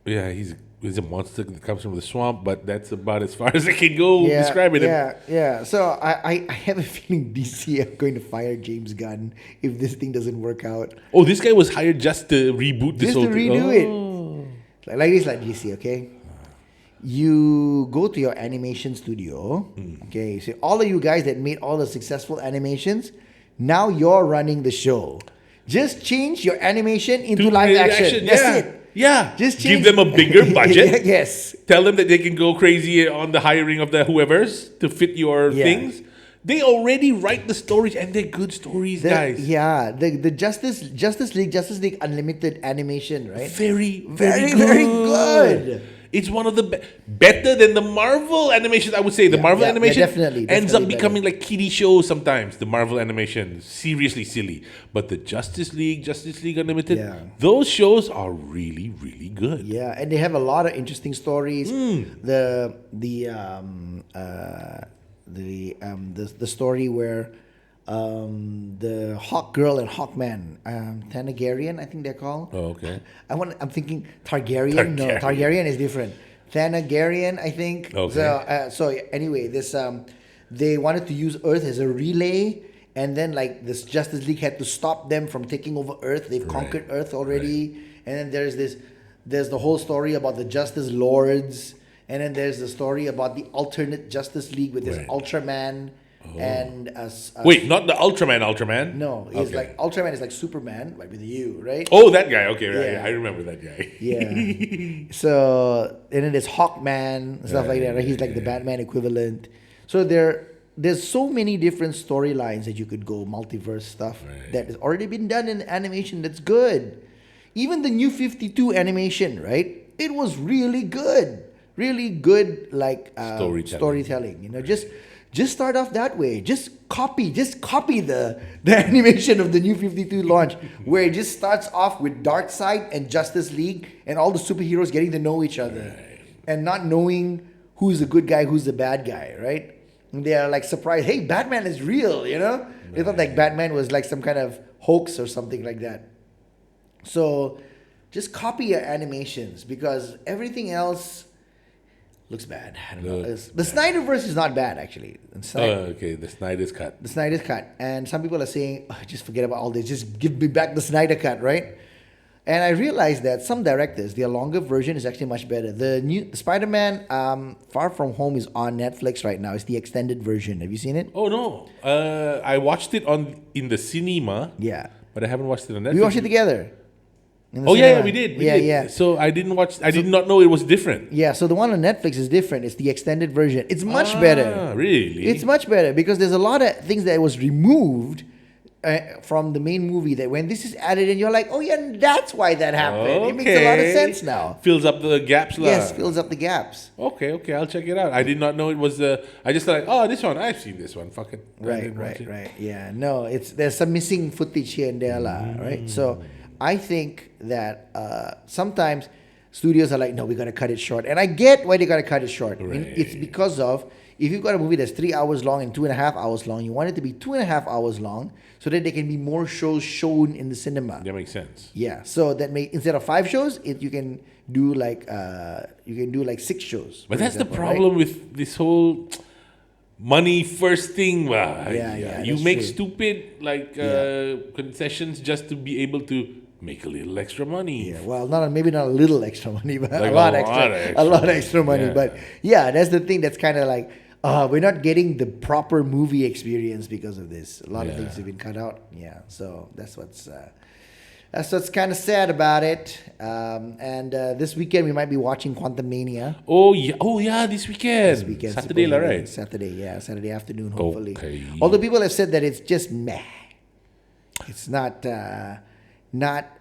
He's it's a monster that comes from the swamp, but that's about as far as I can go describing him. Yeah. So I have a feeling DC are going to fire James Gunn if this thing doesn't work out. Oh, this guy was hired just to reboot this Just whole to thing. redo it. Like this, like DC, okay? You go to your animation studio, okay? So all of you guys that made all the successful animations, now you're running the show. Just change your animation into To live live action. That's it. Yeah. Just give change. them a bigger budget. Yes. Tell them that they can go crazy on the hiring of the whoever's to fit your things. They already write the stories, and they're good stories, guys. Yeah, the Justice League Unlimited animation, right? Very Very good. It's one of the better than the Marvel animation. I would say the Marvel animation definitely ends up better. becoming like kiddie shows sometimes. The Marvel animation, seriously silly, but the Justice League Unlimited, those shows are really really good. Yeah, and they have a lot of interesting stories. The story where the Hawk Girl and Hawkman, Thanagarian, I think they're called. Oh, okay. I'm thinking Targaryen. No, Targaryen is different. Thanagarian, I think. Okay. So anyway, this they wanted to use Earth as a relay, and then like this Justice League had to stop them from taking over Earth. They've conquered Earth already, and then there's the whole story about the Justice Lords, and then there's the story about the alternate Justice League with this Ultraman. And wait, not the Ultraman. No, he's like Ultraman is like Superman, like with you, right? Oh, that guy. Okay, right. Yeah. I remember that guy. Yeah. So and then there's Hawkman and stuff like that. Right? He's like the Batman equivalent. So there's so many different storylines that you could go multiverse stuff that has already been done in animation. That's good. Even the New 52 animation, right? It was really good, like storytelling. You know, just start off that way. Just copy the animation of the New 52 launch, where it just starts off with Darkseid and Justice League and all the superheroes getting to know each other and not knowing who's the good guy, who's the bad guy, right? And they are like surprised, hey, Batman is real, you know? They thought like Batman was like some kind of hoax or something like that. So just copy your animations because everything else looks bad. I don't know. The Snyderverse is not bad, actually. Okay, the Snyder's cut. The Snyder's cut. And some people are saying, just forget about all this. Just give me back the Snyder cut, right? And I realized that some directors, their longer version is actually much better. The new Spider-Man Far From Home is on Netflix right now. It's the extended version. Have you seen it? Oh, no. I watched it in the cinema. Yeah. But I haven't watched it on Netflix. We watched it together. Oh, yeah, we did. We did. Yeah. So I did not know it was different. Yeah, so the one on Netflix is different. It's the extended version. It's much better. Really? It's much better because there's a lot of things that was removed from the main movie that when this is added in, you're like, oh, yeah, that's why that happened. Okay. It makes a lot of sense now. Fills up the gaps. Yes, fills up the gaps. Okay, I'll check it out. I did not know it was I just thought, oh, this one, I've seen this one. Fuck it. Right. Yeah, no, there's some missing footage here and there, right? So I think that sometimes studios are like, no, we got to cut it short. And I get why they got to cut it short. Right. It's because of, if you've got a movie that's 3 hours long and 2.5 hours long, you want it to be 2.5 hours long so that there can be more shows shown in the cinema. That makes sense. Yeah, so that instead of 5 shows, you can do like 6 shows. But that's the problem with this whole money first thing. You make stupid concessions just to be able to make a little extra money. Yeah, well, maybe not a little extra money, but like a lot extra money. Yeah. But yeah, that's the thing. That's kind of like we're not getting the proper movie experience because of this. A lot of things have been cut out. Yeah, so that's what's kind of sad about it. And this weekend we might be watching Quantum Mania. Oh yeah, this weekend. Saturday, right? Saturday afternoon, hopefully. Okay. Although people have said that it's just meh. It's not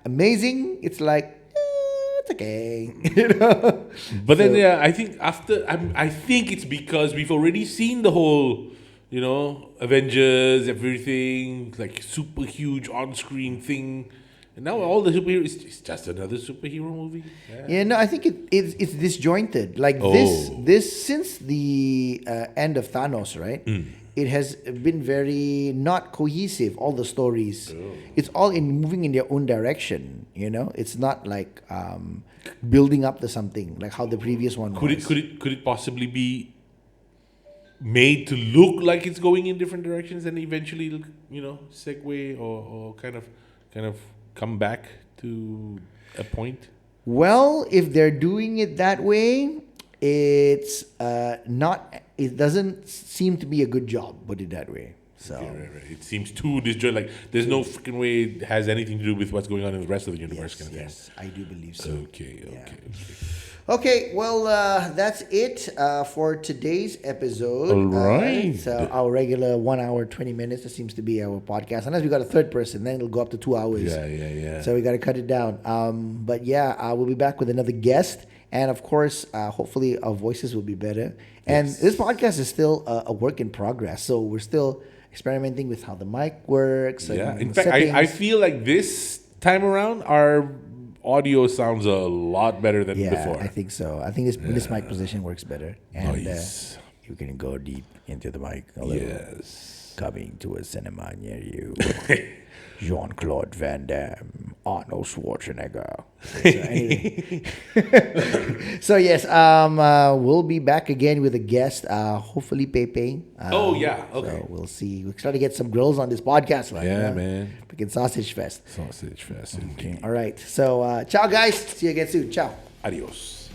amazing. It's like it's okay, you know. But then I think I think it's because we've already seen the whole, Avengers, everything, like super huge on-screen thing. And now all the superheroes, it's just another superhero movie. Yeah, no, I think it's disjointed. Like this since the end of Thanos, right? it has been very not cohesive. All the stories, it's all in moving in their own direction. It's not like building up to something like how the previous one Could was. could it possibly be made to look like it's going in different directions and eventually, segue or kind of come back to a point? Well, if they're doing it that way, it's not. It doesn't seem to be a good job. Put it that way. So Yeah, right. It seems too disjointed. Like there's no freaking way it has anything to do with what's going on in the rest of the universe. Kind of yes, I do believe so. thing. Okay. Okay, well, that's it for today's episode. All right. So our regular 1 hour, 20 minutes, that seems to be our podcast. Unless we got a third person, then it'll go up to 2 hours. Yeah. So we got to cut it down. But yeah, we'll be back with another guest. And of course, hopefully our voices will be better. And this podcast is still a work in progress. So we're still experimenting with how the mic works. Yeah. And In fact, settings. I feel like this time around our audio sounds a lot better than before. I think so. I think this mic position works better. And Nice. you can go deep into the mic a little. Yes. Coming to a cinema near you. Jean-Claude Van Damme, Arnold Schwarzenegger. So, anyway. So yes, we'll be back again with a guest. Hopefully Pepe. Okay. So we'll see. We're trying to get some grills on this podcast, right? Yeah, man. Freaking sausage fest. Sausage fest. Okay. All right. So ciao, guys. See you again soon. Ciao. Adios.